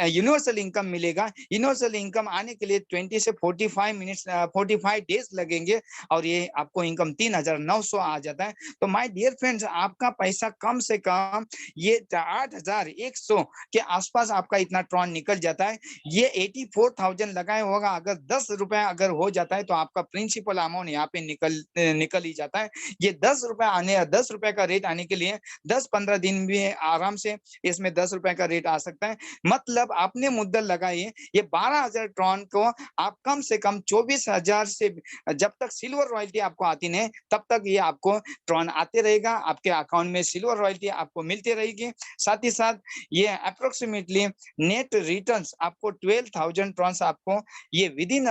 यूनिवर्सल इनकम मिलेगा। यूनिवर्सल इनकम आने के लिए 20 से 45 डेज लगेंगे और ये आपको इनकम 3,900 आ जाता है। तो माय डियर फ्रेंड्स, आपका पैसा कम से कम ये 8,100 के आसपास आपका इतना ट्रॉन निकल जाता है। ये 84,000 लगाए होगा, अगर 10 रुपए अगर हो जाता है तो आपका प्रिंसिपल अमाउंट यहाँ पे निकल ही जाता है। ये 10 रुपए आने 10 रुपए का रेट आने के लिए 10-15 दिन भी आराम से इसमें 10 रुपए का रेट आ सकता है। मतलब आपने मुद्दा लगाइए ये 12,000 ट्रॉन को आप कम से कम 24,000 से जब तक सिल्वर रॉयल्टी आपको आती नहीं तब तक ये आपको ट्रॉन आते रहेगा, आपके अकाउंट में सिल्वर रॉयल्टी आपको मिलती रहेगी। साथ ही साथ ये अप्रोक्सीमेटली नेट रिटर्न्स आपको 12,000 ट्रॉन्स आपको ये विद इन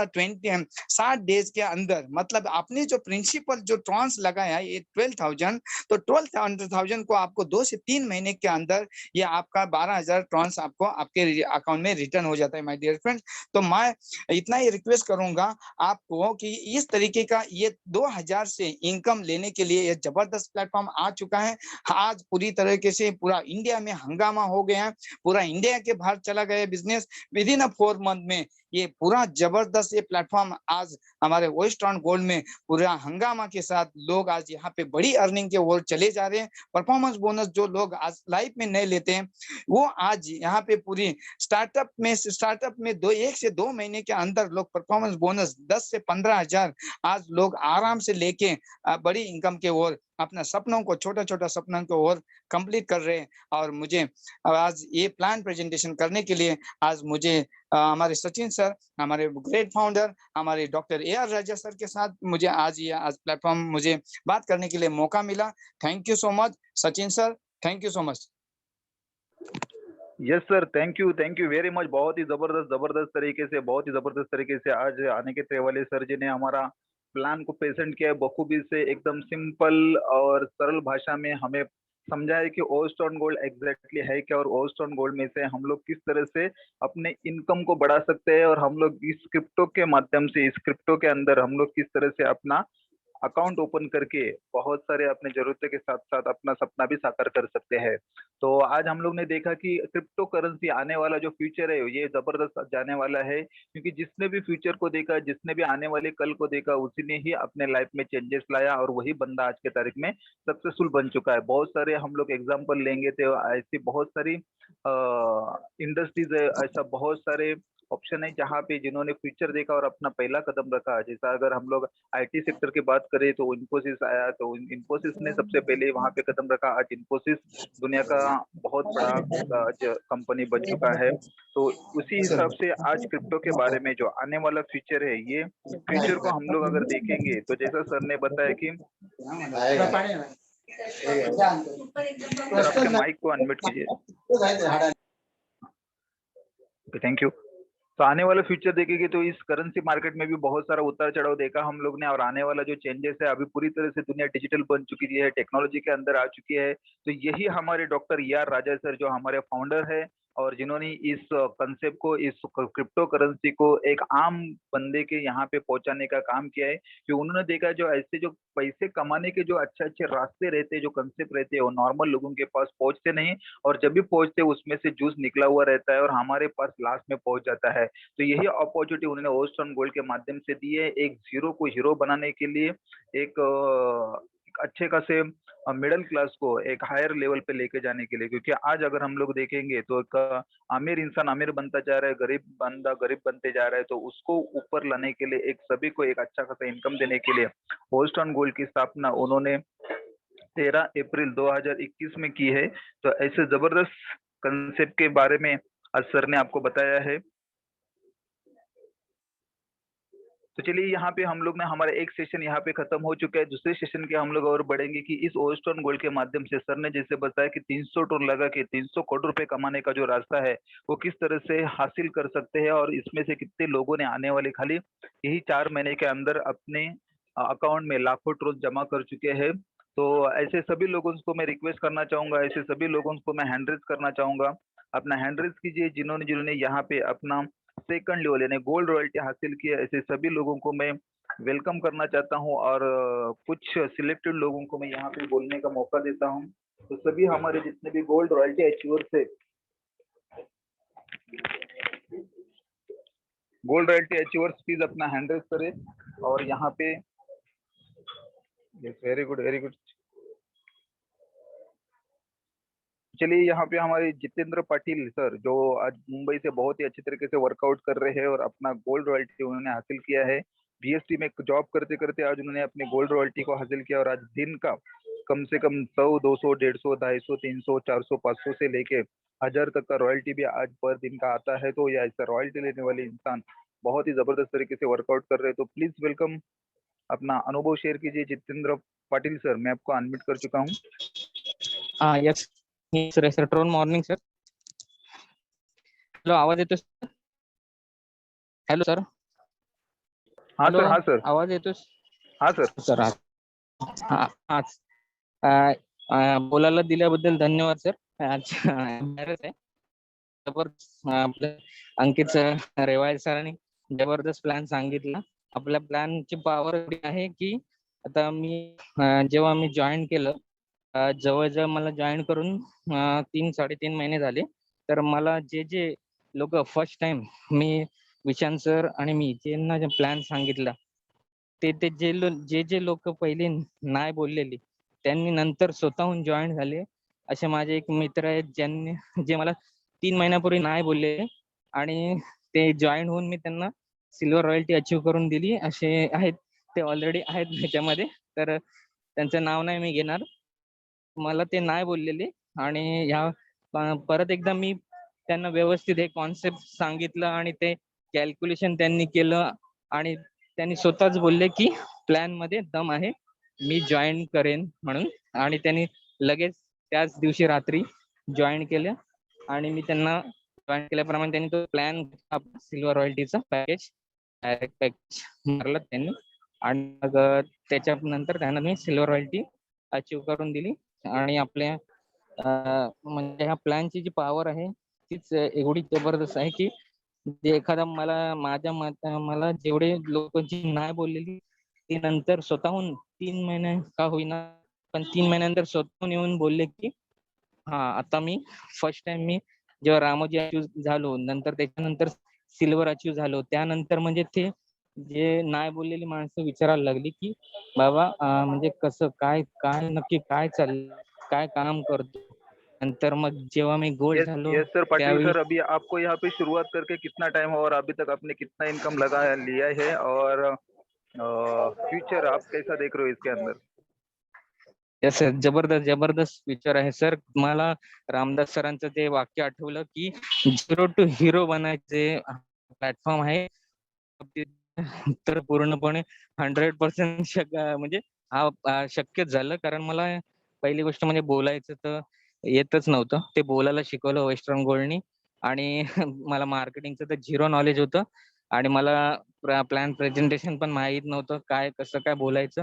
60 डेज के अंदर, मतलब आपने जो प्रिंसिपल जो ट्रॉन्स लगाया है ये 12,000, तो 12,000 को आपको 2 से 3 महीने के अंदर ये आपका 12,000 ट्रॉन्स आपको आपके अकाउंट में रिटर्न हो जाता है माय डियर फ्रेंड्स। तो मैं इतना ही रिक्वेस्ट करूंगा आपको कि इस तरीके का ये 2,000 से इनकम लेने के लिए ये जबरदस्त प्लेटफॉर्म आ चुका है। आज पूरी तरीके से पूरा इंडिया में हंगामा हो गया है, पूरा इंडिया के बाहर चला गया बिजनेस। विद इन 4 मंथ में ये पूरा जबरदस्त ये प्लेटफॉर्म आज हमारे वेस्टर्न गोल्ड में पूरा हंगामा के साथ लोग आज यहाँ पे बड़ी अर्निंग के ओर चले जा रहे हैं। परफॉर्मेंस बोनस जो लोग आज लाइफ में नहीं लेते हैं वो आज यहाँ पे पूरी स्टार्टअप में 1 से 2 महीने के अंदर लोग परफॉर्मेंस बोनस 10 से 15,000 आज लोग आराम से लेके बड़ी इनकम के ओर अपना सपनों को छोटा सपनों को और कंप्लीट कर रहे हैं। और मुझे आज ये प्लान प्रेजेंटेशन करने के लिए आज मुझे हमारे सचिन सर, हमारे ग्रेट फाउंडर, हमारे doctor A R Raja sir के साथ मुझे आज प्लेटफॉर्म मुझे बात करने के लिए मौका मिला। Thank you so much Sachin sir, thank you so much. Yes sir, thank you very much. बहुत ही जबरदस्त तरीके से, बहुत ही जबरदस्त तरीके से आज आने के वाले सर जी ने हमारा प्लान को प्रेजेंट किया बखूबी से, एकदम सिंपल और सरल भाषा में हमें समझा है कि ओस्टोन गोल्ड एग्जैक्टली है क्या, और ओस्टोन गोल्ड में से हम लोग किस तरह से अपने इनकम को बढ़ा सकते हैं, और हम लोग इस क्रिप्टो के माध्यम से, इस क्रिप्टो के अंदर हम लोग किस तरह से अपना अकाउंट ओपन करके बहुत सारे अपने जरूरतों के साथ साथ अपना सपना भी साकार कर सकते हैं। तो आज हम लोग ने देखा कि क्रिप्टो करेंसी आने वाला जो फ्यूचर है ये जबरदस्त जाने वाला है, क्योंकि जिसने भी फ्यूचर को देखा, जिसने भी आने वाले कल को देखा, उसी ने ही अपने लाइफ में चेंजेस लाया, और वही बंदा आज के तारीख में सक्सेसफुल बन चुका है। बहुत सारे हम लोग एग्जाम्पल लेंगे तो ऐसी बहुत सारी इंडस्ट्रीज है, ऐसा बहुत सारे ऑप्शन है जहाँ पे जिन्होंने फ्यूचर देखा और अपना पहला कदम रखा। जैसा अगर हम लोग आईटी सेक्टर की बात करें तो इन्फोसिस आया, तो इन्फोसिस ने सबसे पहले वहां पे कदम रखा। आज इन्फोसिस दुनिया का बहुत बड़ा आज कंपनी बन चुका है। तो उसी हिसाब से आज क्रिप्टो के बारे में जो आने वाला फ्यूचर है, ये फ्यूचर को हम लोग अगर देखेंगे तो जैसा सर ने बताया कि सर अपने माइक को अनम्यूट कीजिए। Thank you. तो आने वाला फ्यूचर देखेंगे तो इस करेंसी मार्केट में भी बहुत सारा उतार चढ़ाव देखा हम लोग ने, और आने वाला जो चेंजेस है, अभी पूरी तरह से दुनिया डिजिटल बन चुकी है, टेक्नोलॉजी के अंदर आ चुकी है। तो यही हमारे डॉक्टर ER राजा सर जो हमारे फाउंडर है, और जिन्होंने इस कंसेप्ट को, इस क्रिप्टो करेंसी को एक आम बंदे के यहाँ पे पहुंचाने का काम किया है। कि उन्होंने देखा जो ऐसे जो पैसे कमाने के जो अच्छे अच्छे रास्ते रहते हैं, जो कंसेप्ट रहते हैं, वो नॉर्मल लोगों के पास पहुंचते नहीं, और जब भी पहुंचते उसमें से जूस निकला हुआ रहता है और हमारे पास लास्ट में पहुंच जाता है। तो यही अपॉर्चुनिटी उन्होंने ओस्टोन गोल्ड के माध्यम से दी है, एक जीरो को हीरो बनाने के लिए, एक अच्छे खासे मिडिल क्लास को एक हायर लेवल पे लेके जाने के लिए। क्योंकि आज अगर हम लोग देखेंगे तो एक अमीर इंसान अमीर बनता जा रहा है, गरीब बंदा गरीब बनते जा रहा है। तो उसको ऊपर लाने के लिए, एक सभी को एक अच्छा खासा इनकम देने के लिए ओस्टोन गोल्ड की स्थापना उन्होंने 13 अप्रैल 2021 में की है। तो ऐसे जबरदस्त कंसेप्ट के बारे में आज सर ने आपको बताया है। तो चलिए यहाँ पे हम लोग ने हमारा एक सेशन यहाँ पे खत्म हो चुका है। दूसरे सेशन के हम लोग और बढ़ेंगे कि इस ओस्टोन गोल्ड के माध्यम से सर ने जैसे बताया कि 300 टन लगा के 300 करोड़ रुपए कमाने का जो रास्ता है वो किस तरह से हासिल कर सकते हैं, और इसमें से कितने लोगों ने आने वाले खाली यही 4 महीने के अंदर अपने अकाउंट में लाखों ट्रोज जमा कर चुके हैं। तो ऐसे सभी लोगों को मैं रिक्वेस्ट करना चाहूंगा, ऐसे सभी लोगों को मैं हैंड रेज करना चाहूंगा। अपना हैंड रेज कीजिए जिन्होंने जिन्होंने यहाँ पे अपना सेकंड लेवल यानी गोल्ड रॉयल्टी हासिल की है। ऐसे सभी लोगों को मैं वेलकम करना चाहता हूं, और कुछ सिलेक्टेड लोगों को मैं यहाँ पे बोलने का मौका देता हूं। तो सभी हमारे जितने भी गोल्ड रॉयल्टी अचीवर्स है, गोल्ड रॉयल्टी अचीवर्स प्लीज अपना हैंड रेज करें। और यहाँ पे वेरी गुड वेरी गुड। चलिए यहाँ पे हमारे जितेंद्र पाटिल सर जो आज मुंबई से बहुत ही अच्छी तरीके से वर्कआउट कर रहे हैं और अपना गोल्ड रॉयल्टी उन्होंने हासिल किया है। BST में जॉब करते करते आज उन्होंने अपने गोल्ड रॉयल्टी को हासिल किया, और आज दिन का कम से कम 100, 200, 150, 250, 300, 400, 500 से लेके 1000 तक का रॉयल्टी भी आज पर दिन का आता है। तो ये ऐसा रॉयल्टी लेने वाले इंसान बहुत ही जबरदस्त तरीके से वर्कआउट कर रहे हैं। तो प्लीज वेलकम, अपना अनुभव शेयर कीजिए। जितेंद्र पाटिल सर, मैं आपको अनम्यूट कर चुका हूँ। यस सर, सर ट्रोन मॉर्निंग सर। हेलो, आवाज येतो सर? Hello sir. हाँ सर, हाँ सर, आवाज येतो हाँ सर. सर बोलायला दिल्याबद्दल धन्यवाद सर. आज आहे जबरदस्त आपल्या अंकित सर, रेवाल सरांनी जबरदस्त प्लॅन सांगितला. आपल्या प्लॅनची पॉवर एवढी आहे की आता मी जेव्हा मी जॉईन केलं, जवळजवळ मला जॉईन करून 3-3.5 महिने झाले. तर मला जे लोक फर्स्ट टाइम मी विशांत सर आणि मी ज्यांना प्लॅन सांगितला ते जे लोक पहिले नाही बोललेली त्यांनी नंतर स्वतःहून जॉईन झाले. असे माझे एक मित्र आहेत ज्यांनी जे मला 3 महिन्यापूर्वी नाही बोलले आणि ते जॉईन होऊन मी त्यांना सिल्वर रॉयल्टी अचीव करून दिली. असे आहेत, ते ऑलरेडी आहेत त्याच्यामध्ये, तर त्यांचं नाव नाही मी घेणार. मला ते नाही बोललेले आणि ह्या परत एकदा मी त्यांना व्यवस्थित हे कॉन्सेप्ट सांगितलं आणि ते कॅल्क्युलेशन त्यांनी केलं आणि त्यांनी स्वतःच बोलले की प्लॅन मध्ये दम आहे, मी जॉईन करेन म्हणून. आणि त्यांनी लगेच त्याच दिवशी रात्री जॉईन केलं आणि मी त्यांना जॉईन केल्याप्रमाणे त्यांनी तो प्लॅन सिल्वर रॉयल्टीचा पॅकेज डायरेक्ट पॅकेज मारला त्यांनी. आणि मग त्याच्यानंतर त्यांना मी सिल्वर रॉयल्टी अचीव करून दिली आणि आपल्या म्हणजे ह्या प्लॅनची जी पॉवर आहे तीच एवढी जबरदस्त आहे की जे एखादा मला जेवढे लोकांची नाही बोललेली ती नंतर स्वतःहून 3 महिने का होईना पण 3 महिन्यानंतर स्वतःहून येऊन बोलले की हा आता मी फर्स्ट टाइम मी जेव्हा रामोजी अचीव झालो नंतर त्याच्यानंतर सिल्वर अचीव झालो त्यानंतर म्हणजे ते जे नाही बोललेली माणसं विचारायला लागली की बाबा म्हणजे कसं काय काय नक्की काय चाललं काय काम करतो नंतर मग जेव्हा मी गोल्ड यस झालो यस सर पाटिल त्यावेळी सर, अभी आपको यहाँ पे शुरुआत करके कितना टाइम हुआ और अभी तक आपने कितना इनकम लगा लिया है, और फ्यूचर आप कैसा देख रहे हो इसके अंदर? यस सर, जबरदस्त जबरदस्त विचार आहे सर. मला रामदास सरांचं ते वाक्य आठवलं की झिरो टू हिरो बनायचे प्लॅटफॉर्म आहे ते तर पूर्णपणे 100% म्हणजे हा शक्यच झालं कारण मला पहिली गोष्ट म्हणजे बोलायचं तर येतच नव्हतं. ते बोलायला शिकवलं वेस्टर्न गोल्डनी आणि मला मार्केटिंगचं तर झिरो नॉलेज होतं आणि मला प्लॅन प्रेझेंटेशन पण माहित नव्हतं काय कसं काय बोलायचं.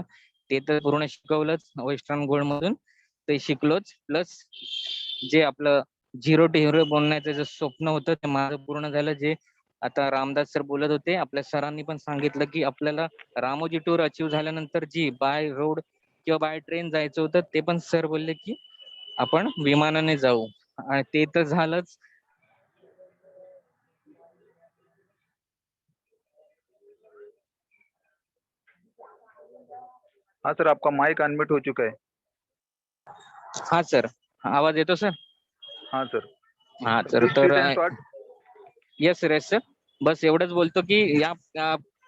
ते तर पूर्ण शिकवलंच वेस्टर्न गोल्ड मधून ते शिकलोच प्लस जे आपलं झिरो टू हिरो बनण्याचं जे स्वप्न होतं ते माझं पूर्ण झालं. जे आता रामदास सर बोलत होते आपल्या सरांनी पण सांगितलं की आपल्याला रामोजी टूर अचीव झाल्यानंतर जी बाय रोड किंवा बाय ट्रेन जायचं होतं ते पण सर बोलले की आपण विमानाने जाऊ आणि ते तर झालंच. हाँ सर, आपका माइक अनम्यूट हो चुका है. हा सर, आवाज येतो सर? हाँ सर, हा सर, प्लीज तर sweet and short. Yes sir, yes sir. बस एवढंच बोलतो की या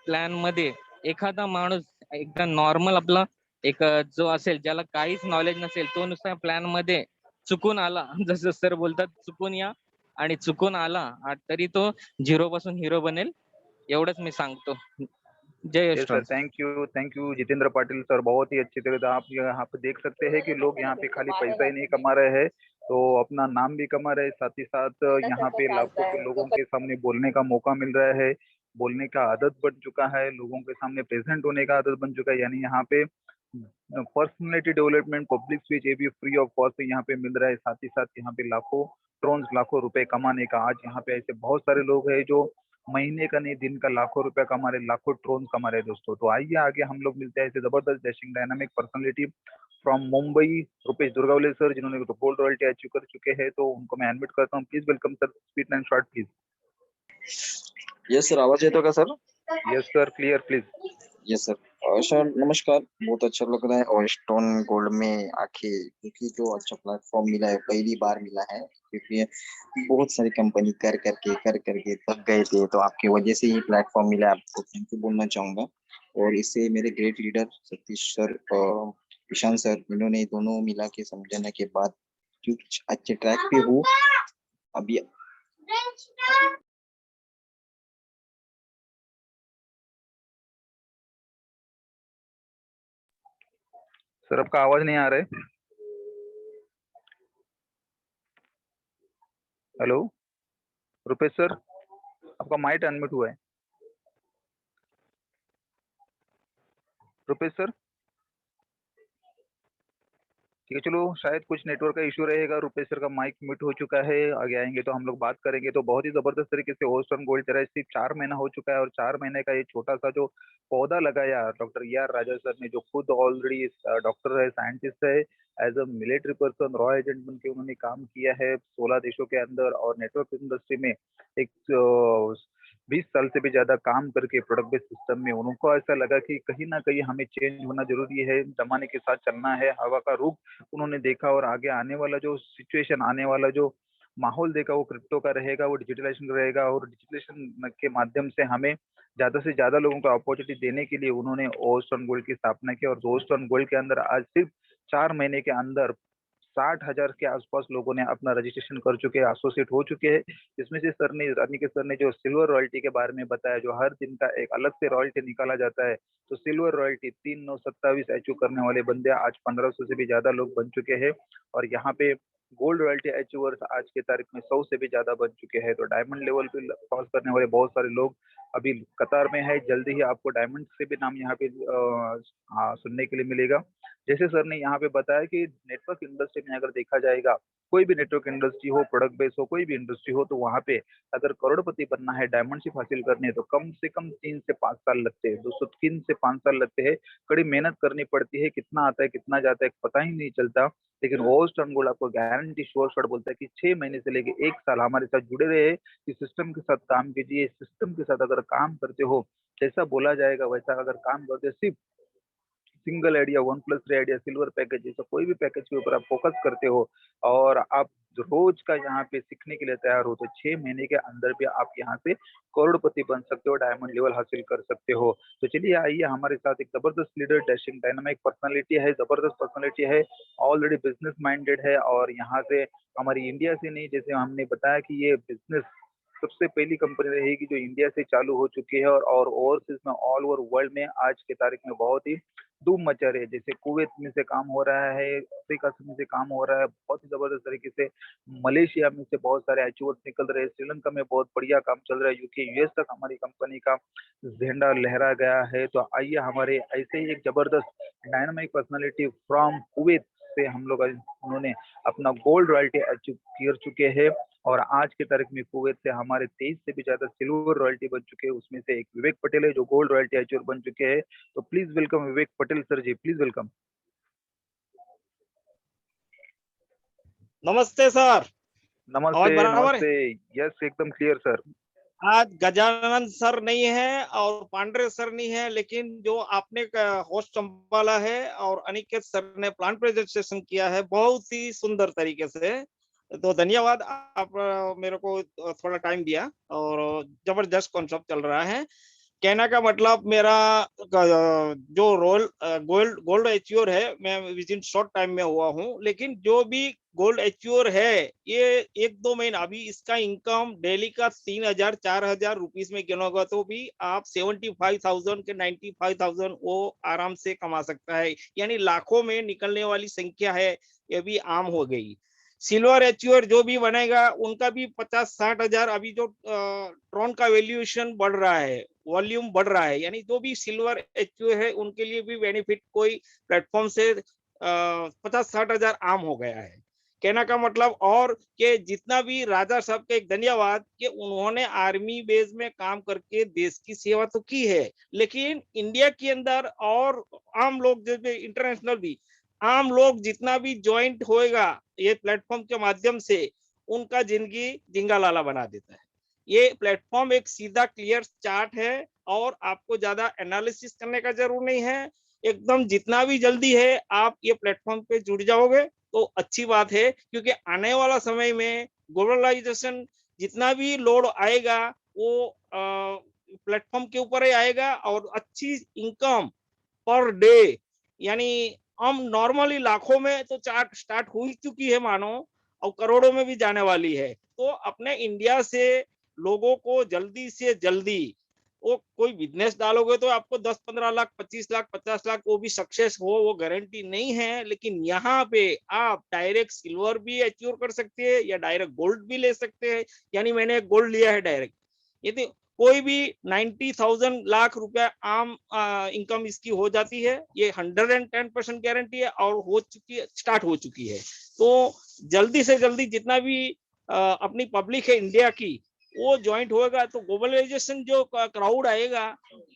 प्लॅन मध्ये एखादा माणूस एकदम नॉर्मल आपला एक जो असेल ज्याला काहीच नॉलेज नसेल तो नुसता प्लॅन मध्ये चुकून आला जसं सर बोलतात चुकून या आणि चुकून आला तरी तो झिरो पासून हिरो बनेल एवढंच मी सांगतो. जय yes sir, Yashwant. Thank you Jitendra Patil sir, बहुत ही अच्छी तरह से आप यहाँ पे देख सकते हैं कि लोग यहाँ पे खाली पैसा ही नहीं कमा रहे हैं, तो अपना नाम भी कमा रहे हैं, साथ ही साथ यहाँ पे लाखों के लोगों के सामने बोलने का मौका मिल रहा है, बोलने का आदत बन चुका है, लोगों के सामने प्रेजेंट होने का आदत बन चुका है. यानी यहाँ पे पर्सनैलिटी डेवलपमेंट पब्लिक स्पीच ये भी फ्री ऑफ कॉस्ट यहाँ पे मिल रहा है. साथ ही साथ यहाँ पे लाखों ट्रोन्स लाखों रुपए कमाने का, आज यहाँ पे ऐसे बहुत सारे लोग हैं जो महीने का नहीं दिन का लाखों रुपया कमा रहे, लाखों ट्रोन कमा रहे दोस्तों. तो आइए आगे हम लोग मिलते हैं ऐसे जबरदस्त dashing dynamic personality from Mumbai, Rupesh Durgawale sir, जिन्होंने तो गोल्ड रॉयल्टी अचीव कर चुके हैं. तो उनको मैं एडमिट करता हूँ. Please welcome sir, speed and short please. Yes sir, आवाज येतो का sir? Yes sir, clear please. Yes sir. Sir नमस्कार, बहुत अच्छा लग रहा है और स्टोन गोल्ड में आके क्योंकि जो अच्छा प्लेटफॉर्म मिला है पहली बार मिला है क्योंकि बहुत सारी कंपनी कर करके थक गए थे तो आपकी वजह से ये प्लेटफॉर्म मिला. आपको थैंक यू बोलना चाहूंगा और इससे मेरे ग्रेट लीडर सतीश सर और ईशान सर इन्होंने दोनों मिला के समझाने के बाद कुछ अच्छे ट्रैक पे हूँ अभी. सर आपका आवाज नहीं आ रहा है. हेलो रुपेश सर, आपका माइक अनम्यूट हुआ है. रुपेश सर, ठीक है, चलो शायद कुछ नेटवर्क का इशू रहेगा. रुपेश सर का माइक म्यूट हो चुका है, आगे आएंगे तो हम लोग बात करेंगे. तो बहुत ही जबरदस्त तरीके से होस्टन गोल्ड चला है. सिर्फ 4 महीना हो चुका है और 4 महीने का ये छोटा सा जो पौधा लगाया डॉक्टर ER राजा सर ने, जो खुद ऑलरेडी डॉक्टर है, साइंटिस्ट है, एज अ मिलिट्री पर्सन रॉ एजेंट बन के उन्होंने काम किया है 16 देशों के अंदर और नेटवर्क इंडस्ट्री में एक 20 साल से भी ज्यादा काम करके प्रोडक्ट बेस्ड सिस्टम में उनको ऐसा लगा कि कहीं ना कहीं हमें चेंज होना जरूरी है, जमाने के साथ चलना है, हवा का रुख उन्होंने देखा और आगे आने वाला जो सिचुएशन, आने वाला जो माहौल देखा वो क्रिप्टो का रहेगा, वो डिजिटलाइजेशन रहेगा और डिजिटलाइजेशन के माध्यम से हमें ज्यादा से ज्यादा लोगों को अपॉर्चुनिटी देने के लिए उन्होंने ओस्टर्न गोल्ड की स्थापना की. और ओस्टर्न गोल्ड के अंदर आज सिर्फ 4 महीने के अंदर 60,000 के आसपास लोगों ने अपना रजिस्ट्रेशन कर चुके हैं, एसोसिएट हो चुके हैं. इसमें से सर ने, रानी के सर ने जो सिल्वर रॉयल्टी के बारे में बताया, जो हर दिन का एक अलग से रॉयल्टी निकाला जाता है, तो सिल्वर रॉयल्टी 3927 अचीव करने वाले बंदे आज 1500 से भी ज्यादा लोग बन चुके हैं. और यहाँ पे गोल्ड रॉयल्टी अचीवर्स आज के तारीख में 100 से भी ज्यादा बन चुके हैं. तो डायमंड लेवल पे क्रॉस करने वाले बहुत सारे लोग अभी कतार में है. जल्दी ही आपको डायमंड से भी नाम यहाँ पे सुनने के लिए मिलेगा. जैसे सर ने यहाँ पे बताया कि नेटवर्क इंडस्ट्री में अगर देखा जाएगा, कोई भी नेटवर्क इंडस्ट्री हो, प्रोडक्ट बेस हो, कोई भी इंडस्ट्री हो, तो वहाँ पे अगर करोड़पति बनना है, डायमंडशिप हासिल करनी है, तो कम से कम 3 से 5 साल लगते हैं, 203 से 5 साल लगते हैं। कड़ी मेहनत करनी पड़ती है, कितना आता है कितना जाता है पता ही नहीं चलता। लेकिन ओस्ट गोल्ड आपको गारंटी श्योर शॉट बोलता है कि 6 महीने से लेके 1 साल हमारे साथ जुड़े रहे, इस सिस्टम के साथ काम कीजिए। इस सिस्टम के साथ अगर काम करते हो, जैसा बोला जाएगा वैसा अगर काम करते हो, सिर्फ single idea, 1+3 idea, silver package, जैसा कोई भी पैकेज के ऊपर आप फोकस करते हो और आप रोज का यहाँ पे सीखने के लिए तैयार हो, तो 6 महीने के अंदर भी आप यहाँ से करोड़पति बन सकते हो, डायमंड लेवल हासिल कर सकते हो। तो चलिए आइए, हमारे साथ एक जबरदस्त लीडर, डैशिंग डायनामिक पर्सनालिटी है, जबरदस्त पर्सनालिटी है, ऑलरेडी बिजनेस माइंडेड है, और यहाँ से हमारी इंडिया से नहीं, जैसे हमने बताया कि ये बिजनेस सबसे पहली कंपनी रहेगी जो इंडिया से चालू हो चुकी है, और ओवरसीज में, ऑल ओवर वर्ल्ड में आज के तारीख में बहुत ही धूम मचा रही है। जैसे कुवैत में से काम हो रहा है, अफ्रीका में से काम हो रहा है बहुत ही जबरदस्त तरीके से, मलेशिया में से बहुत सारे अचीवर्स निकल रहे हैं, श्रीलंका में बहुत बढ़िया काम चल रहा है, यूके यूएस तक हमारी कंपनी का झंडा लहरा गया है। तो आइए, हमारे ऐसे ही एक जबरदस्त डायनामिक पर्सनालिटी फ्रॉम कुवैत से हम लोग, उन्होंने अपना गोल्ड रॉयल्टी अचीव कर चुके हैं, और आज की तारीख में कुवैत से हमारे 23 से भी ज्यादा सिल्वर रॉयल्टी बन चुके हैं। उसमें से एक विवेक पटेल है जो गोल्ड रॉयल्टी अचीवर बन चुके हैं। तो please welcome Vivek Patel sir ji, please welcome. नमस्ते सर। आवाज नमस्ते बराबर है? नमस्ते, यस एकदम क्लियर सर। आज गजानन सर नहीं है और पांडे सर नहीं है, लेकिन जो आपने होस्ट संभाला है और अनिकेत सर ने प्लान प्रेजेंटेशन किया है बहुत ही सुंदर तरीके से, तो धन्यवाद। आप मेरे को थोड़ा टाइम दिया और जबरदस्त कॉन्सेप्ट चल रहा है। कहने का मतलब मेरा जो रोल गोल्ड अचीवर है, मैं विद इन शॉर्ट टाइम में हुआ हूँ, लेकिन जो भी गोल्ड अचीवर है ये 1-2 महीना अभी इसका इनकम डेली का 3,000-4,000 रुपीस में गिनोगा तो भी आप 75,000 के 95,000 वो आराम से कमा सकता है, यानी लाखों में निकलने वाली संख्या है, ये भी आम हो गई। सिल्वर अचीवर जो भी बनेगा उनका भी 50-60 हजार, अभी जो ट्रॉन का वैल्यूएशन बढ़ रहा है, वॉल्यूम बढ़ रहा है, यानी जो भी सिल्वर अचीवर है उनके लिए भी बेनिफिट कोई प्लेटफॉर्म से 50-60 हजार आम हो गया है। कहने का मतलब और कि जितना भी राजा साहब का एक धन्यवाद कि उन्होंने आर्मी बेस में काम करके देश की सेवा तो की है, लेकिन इंडिया के अंदर और आम लोग जैसे इंटरनेशनल भी आम लोग जितना भी ज्वाइंट होएगा ये प्लेटफॉर्म के माध्यम से, उनका जिंदगी जिंगा लाला बना देता है। ये प्लेटफॉर्म एक सीधा क्लियर चार्ट है और आपको ज्यादा एनालिसिस करने का जरूर नहीं है, एकदम जितना भी जल्दी है आप ये प्लेटफॉर्म पे जुड़ जाओगे तो अच्छी बात है, क्योंकि आने वाला समय में ग्लोबलाइजेशन जितना भी लोड आएगा वो प्लेटफॉर्म के ऊपर ही आएगा, और अच्छी इनकम पर डे, यानी हम नॉर्मली लाखों में तो चार्ट स्टार्ट हो ही चुकी है मानो, और करोड़ों में भी जाने वाली है। तो अपने इंडिया से लोगों को जल्दी से जल्दी वो कोई बिजनेस डालोगे तो आपको 10-15 लाख, 25 लाख, 50 लाख वो भी सक्सेस हो वो गारंटी नहीं है, लेकिन यहाँ पे आप डायरेक्ट सिल्वर भी अचीव कर सकते हैं या डायरेक्ट गोल्ड भी ले सकते हैं। यानी मैंने गोल्ड लिया है डायरेक्ट, यदि कोई भी 90,000 लाख रुपया आम इनकम इसकी हो जाती है, ये 110% गारंटी है और हो चुकी है, स्टार्ट हो चुकी है। तो जल्दी से जल्दी जितना भी अपनी पब्लिक है इंडिया की वो ज्वाइंट होगा तो ग्लोबलाइजेशन जो क्राउड आएगा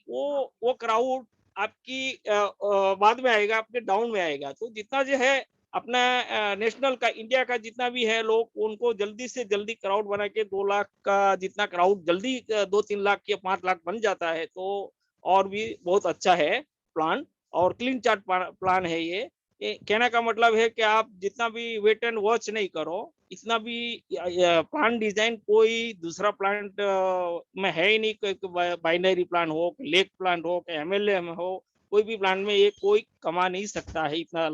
वो क्राउड आपकी बाद में आएगा, आपके डाउन में आएगा। तो जितना जो है अपना नेशनल का इंडिया का जितना भी है लोग उनको जल्दी से जल्दी क्राउड बना के 2 लाख का जितना क्राउड जल्दी 2-3 लाख या 5 लाख बन जाता है तो और भी बहुत अच्छा है प्लान, और क्लीन चार्ट प्लान है ये कहने का मतलब है कि आप जितना भी वेट एंड वॉच नहीं करो, इतना भी प्लान डिजाइन कोई दूसरा प्लांट में है ही नहीं, कोई बाइनरी प्लान हो, लेक प्लान हो, एमएलए में हो, कोई भी प्लान में ये कोई कमा नहीं सकता है, इतना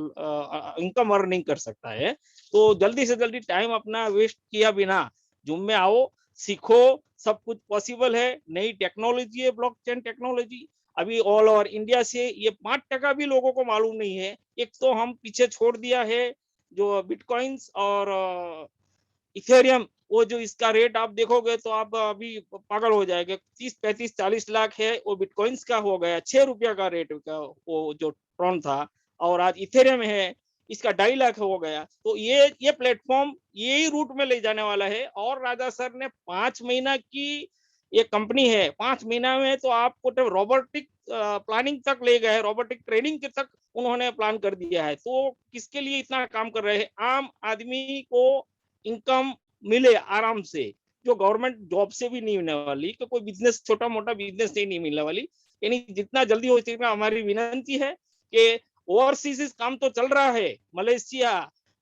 इनकम अर्न नहीं कर सकता है। तो जल्दी से जल्दी टाइम अपना वेस्ट किया बिना जूम में आओ, सीखो, सब कुछ पॉसिबल है। नई टेक्नोलॉजी है ब्लॉकचेन टेक्नोलॉजी, अभी ऑल ओवर इंडिया से ये 5% भी लोगों को मालूम नहीं है। एक तो हम पीछे छोड़ दिया है जो बिटकॉइंस और इथेरियम, वो जो इसका रेट आप देखोगे तो आप अभी पागल हो जाएंगे, 30-35-40 लाख है वो बिटकॉइंस का हो गया, 6 रुपया का रेट का वो जो ट्रॉन था, और आज इथेरियम है, इसका 2.5 लाख हो गया। तो ये प्लेटफॉर्म यही रूट में ले जाने वाला है। और राजा सर ने 5 महीना की ये कंपनी है, 5 महीना में तो आपको तो रोबोटिक प्लानिंग तक ले गए, रोबोटिक ट्रेनिंग के तक उन्होंने प्लान कर दिया है। तो किसके लिए इतना काम कर रहे हैं? आम आदमी को इनकम मिले आराम से, जो गवर्नमेंट जॉब से भी नहीं मिलने वाली, कि कोई बिजनेस, छोटा मोटा बिजनेस से नहीं मिलने वाली। यानी जितना जल्दी हो सके हमारी विनंती है कि ओवरसीज काम तो चल रहा है, Malaysia,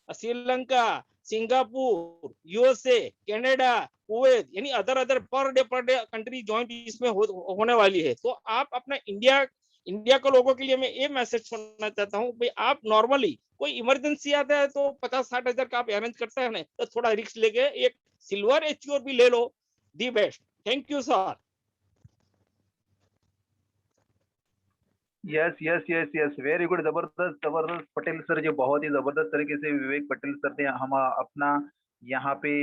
Sri Lanka, Singapore, USA, Canada, Kuwait, यानी other per day country joint इसमें होने वाली है। तो आप अपना इंडिया के लोगों के लिए मैं ये मैसेज छोड़ना चाहता हूँ भाई, आप नॉर्मली कोई इमरजेंसी आता है तो 50-60 हजार का आप अरेंज करते हैं ना, तो थोड़ा रिस्क लेके एक सिल्वर एचयूआर भी ले लो, the best. Thank you sir. Yes very good, जबरदस्त पटेल सर, जो बहुत ही जबरदस्त तरीके से विवेक पटेल सर ने हम अपना यहाँ पे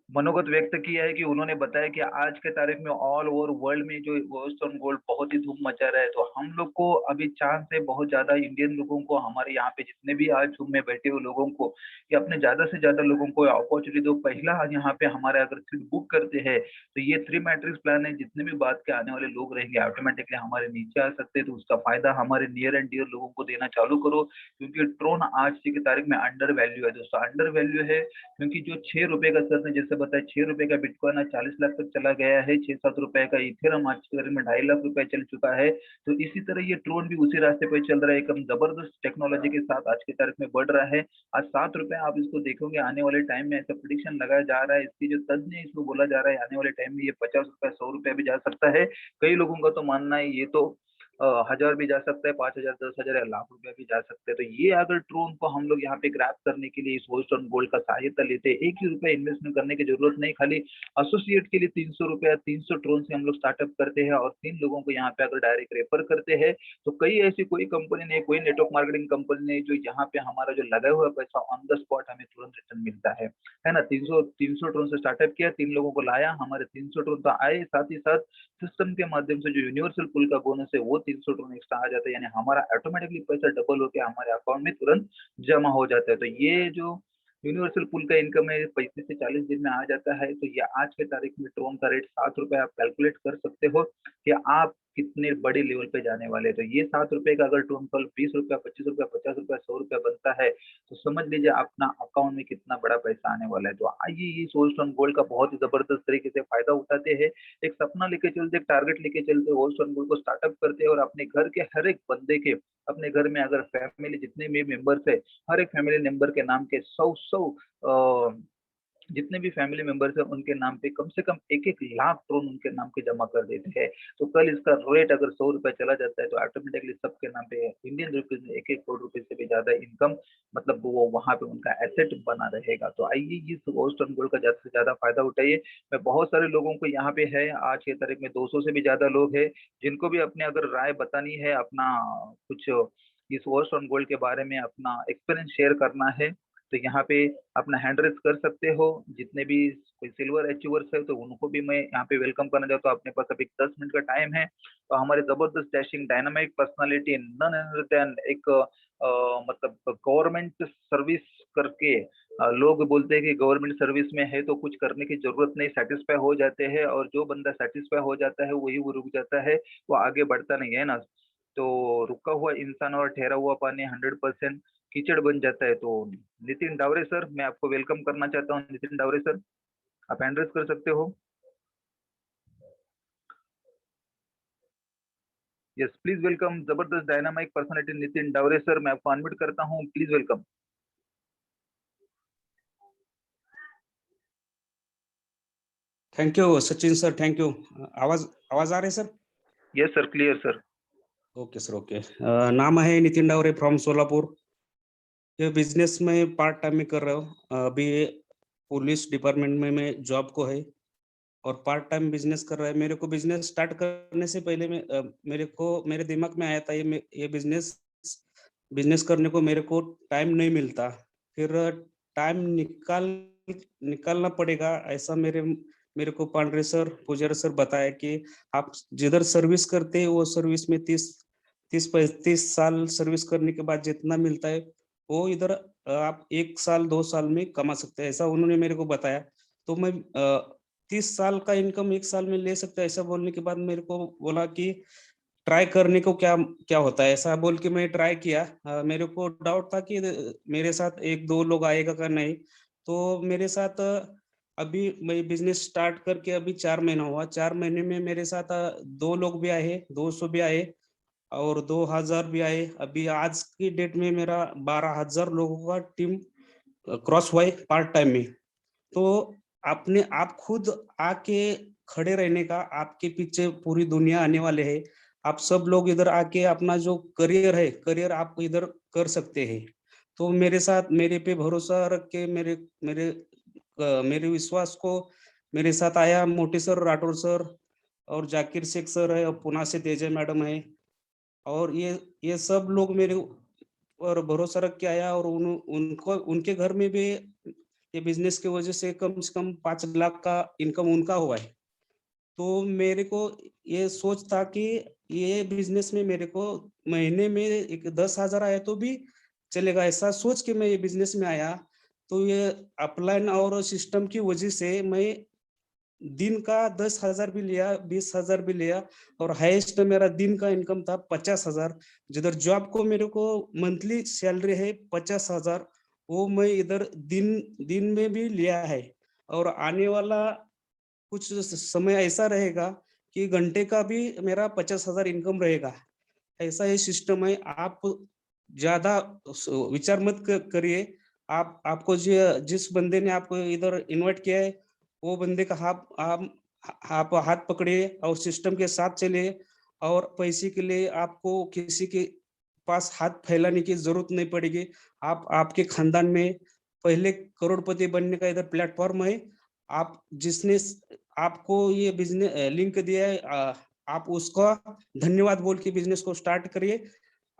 मनोगत व्यक्त किया है कि उन्होंने बताया कि आज के तारीख में ऑल ओवर वर्ल्ड में जो वेस्टर्न गोल्ड बहुत ही धूम मचा रहा है। तो हम लोग को अभी चांस है, बहुत ज्यादा इंडियन लोगों को, हमारे यहाँ पे जितने भी आज जूम में बैठे हुए लोगों को, कि अपने ज्यादा से ज्यादा लोगों को अपॉर्चुनिटी दो। पहला यहाँ पे हमारे अगर सीट बुक करते हैं तो ये 3 मैट्रिक्स प्लान है, जितने भी बात के आने वाले लोग रहेंगे ऑटोमेटिकली हमारे नीचे आ सकते हैं। तो उसका फायदा हमारे नियर एंड डियर लोगों को देना चालू करो, क्योंकि ट्रोन आज की तारीख में अंडर वैल्यू है दोस्तों, अंडर वैल्यू है। क्योंकि जो 6 रुपए का सर ने जैसे बताया, 6 रुपए का बिटकॉइन आज 40 लाख तक चला गया है, 6-7 रुपए का इथेरियम आज के में 2.5 लाख रुपए चल चुका है। तो इसी तरह ये ट्रोन भी उसी रास्ते पे चल रहा है, एकदम जबरदस्त टेक्नोलॉजी के साथ आज की तारीख में बढ़ रहा है। आज 7 रुपए आप इसको देखोगे, आने वाले टाइम में ऐसा प्रिडिक्शन लगाया जा रहा है, इसकी जो तज्ञ इसको बोला जा रहा है, आने वाले टाइम में ये 50 रुपए 100 रुपए भी जा सकता है। कई लोगों का तो मानना है ये तो 1000 भी जा सकता है, 5000, 10,000 या लाख रुपया भी जा सकते हैं। तो ये अगर ट्रोन को हम लोग यहाँ पे ग्रैब करने के लिए इस वेस्टर्न गोल्ड का सहायता लेते हैं, 1 ही रुपया इन्वेस्टमेंट करने की जरूरत नहीं, खाली एसोसिएट के लिए 300 रुपया, 300 ट्रोन से हम लोग स्टार्टअप करते हैं और 3 लोगों को यहाँ पे अगर डायरेक्ट रेफर करते हैं, तो कई ऐसी कोई कंपनी नहीं, कोई नेटवर्क मार्केटिंग कंपनी नहीं, जो यहाँ पे हमारा जो लगा हुआ पैसा ऑन द स्पॉट हमें तुरंत रिटर्न मिलता है ना। 300 ट्रोन से स्टार्टअप किया, 3 लोगों को लाया, हमारे 300 ट्रोन तो आए, साथ ही साथ सिस्टम के माध्यम से जो यूनिवर्सल पुल का बोनस है वो 300 ट्रोन एक्स्ट्रा आ जाता है, यानी हमारा ऑटोमेटिकली पैसा डबल होकर हमारे अकाउंट में तुरंत जमा हो जाता है। तो ये जो यूनिवर्सल पुल का इनकम है 35 से 40 दिन में आ जाता है। तो ये आज के तारीख में ट्रोन का रेट 7 रुपए, आप कैलकुलेट कर सकते हो कि आप कितने बड़े लेवल पे जाने वाले। तो ये 7 रुपए का अगर ट्रोन कल 20 रुपया, 25 रुपया, 50 रुपया, 100 रुपया बनता है, तो समझ लीजिए अपना अकाउंट में कितना बड़ा पैसा आने वाला है। तो आइए इस वेस्टर्न गोल्ड का बहुत ही जबरदस्त तरीके से फायदा उठाते हैं, एक सपना लेके चलते, एक टारगेट लेके चलते, वेस्टर्न गोल्ड को स्टार्टअप करते हैं और अपने घर के हर एक बंदे के, अपने घर में अगर फैमिली जितने भी मेंबर्स है, हर एक फैमिली मेंबर के नाम के 100 जितने भी फैमिली मेंबर्स है उनके नाम पे कम से कम 1-1 लाख ट्रोन उनके नाम पे जमा कर देते हैं। तो कल इसका रेट अगर 100 रुपए चला जाता है तो ऑटोमेटिकली सबके नाम पे इंडियन रुपीज में 1-1 करोड़ रुपए से भी ज्यादा इनकम, मतलब वो वहां पे उनका एसेट बना रहेगा। तो आइए इस वेस्टर्न गोल्ड का ज्यादा से ज्यादा फायदा उठाइए। मैं बहुत सारे लोगों को यहाँ पे है, आज के तारीख में 200 से भी ज्यादा लोग है जिनको भी अपने अगर राय बतानी है, अपना कुछ इस वेस्टर्न गोल्ड के बारे में अपना एक्सपीरियंस शेयर करना है, तो यहाँ पे अपना हैंड रेज कर सकते हो। जितने भी कोई सिल्वर अचीवर्स है तो उनको भी मैं यहाँ पे वेलकम करना चाहता हूँ। अपने पास अभी 10 मिनट का टाइम है, तो हमारे जबरदस्त dashing dynamic personality none other than एक मतलब गवर्नमेंट सर्विस करके लोग बोलते हैं कि गवर्नमेंट सर्विस में है तो कुछ करने की जरूरत नहीं, सेटिस्फाई हो जाते हैं, और जो बंदा सेटिस्फाई हो जाता है वही वो रुक जाता है, वो आगे बढ़ता नहीं है ना। तो रुका हुआ इंसान और ठहरा हुआ पानी 100% कीचड़ बन जाता है। तो नितिन डावरे सर, मैं आपको वेलकम करना चाहता हूँ। नितिन डावरे सर, आप हैंड रेज कर सकते हो। यस, प्लीज वेलकम जबरदस्त dynamic personality Nitin Daware sir, मैं आपको अनम्यूट करता हूँ, please welcome. Thank you Sachin sir, thank you. आवाज आ रही है sir? Yes sir, clear sir. Okay sir, okay. नाम है नितिन डावरे फ्रॉम सोलापुर। ये बिजनेस में पार्ट टाइम में कर रहा हूँ। अभी पुलिस डिपार्टमेंट में मैं जॉब को है और पार्ट टाइम बिजनेस कर रहा है। मेरे को बिजनेस स्टार्ट करने से पहले मेरे दिमाग में आया था ये बिजनेस करने को मेरे को टाइम नहीं मिलता, फिर टाइम निकालना पड़ेगा, ऐसा मेरे को पांडरे सर, पुजारी सर बताया कि आप जिधर सर्विस करते हैं वो सर्विस में 30 30-35 साल सर्विस करने के बाद जितना मिलता है वो इधर आप 1 साल 2 साल में कमा सकते हैं, ऐसा उन्होंने मेरे को बताया। तो मैं 30 साल का इनकम 1 साल में ले सकता है, ऐसा बोलने के बाद मेरे को बोला कि ट्राई करने को क्या क्या होता है, ऐसा बोल के मैं ट्राई किया। मेरे को डाउट था कि मेरे साथ 1-2 लोग आएगा का नहीं, तो मेरे साथ अभी मैं बिजनेस स्टार्ट करके अभी 4 महीना हुआ। 4 महीने में मेरे साथ 2 लोग भी आए, 200 भी आए और 2000 भी आए। अभी आज की डेट में मेरा 12,000 लोगों का टीम क्रॉस हुआ है पार्ट टाइम में। तो आपने आप खुद आके खड़े रहने का, आपके पीछे पूरी दुनिया आने वाले है। आप सब लोग इधर आके अपना जो करियर है, करियर आप इधर कर सकते हैं। तो मेरे साथ मेरे पे भरोसा रख के मेरे विश्वास को मेरे साथ आया मोटी सर, राठौर सर और जाकिर शेख सर है और पुणे से तेजय मैडम है। और ये सब लोग मेरे और भरोसा रख के आया और उनको उनके घर में भी ये बिजनेस की वजह से कम 5 लाख का इनकम उनका हुआ है। तो मेरे को ये सोच था कि ये बिजनेस में मेरे को महीने में 10,000 आया तो भी चलेगा, ऐसा सोच के मैं ये बिजनेस में आया। तो ये अपलाइन और सिस्टम की वजह से मैं दिन का 10,000 भी लिया, 20,000 भी लिया और हाईएस्ट मेरा दिन का इनकम था 50,000। जिधर जॉब को मेरे को मंथली सैलरी है 50,000, वो मैं इधर दिन में भी लिया है। और आने वाला कुछ समय ऐसा रहेगा कि घंटे का भी मेरा 50,000 इनकम रहेगा। ऐसा ये सिस्टम है। आप ज्यादा विचार मत करिए। आपको जिस बंदे ने आपको इधर इन्वाइट किया है वो बंदे का आप हाथ पकड़िए और सिस्टम के साथ चलिए। और पैसे के लिए आपको किसी के पास हाथ फैलाने की जरूरत नहीं पड़ेगी। आपके खानदान में पहले करोड़पति बनने का इधर प्लेटफॉर्म है। आप जिसने आपको ये बिजनेस लिंक दिया है, आप उसका धन्यवाद बोल के बिजनेस को स्टार्ट करिए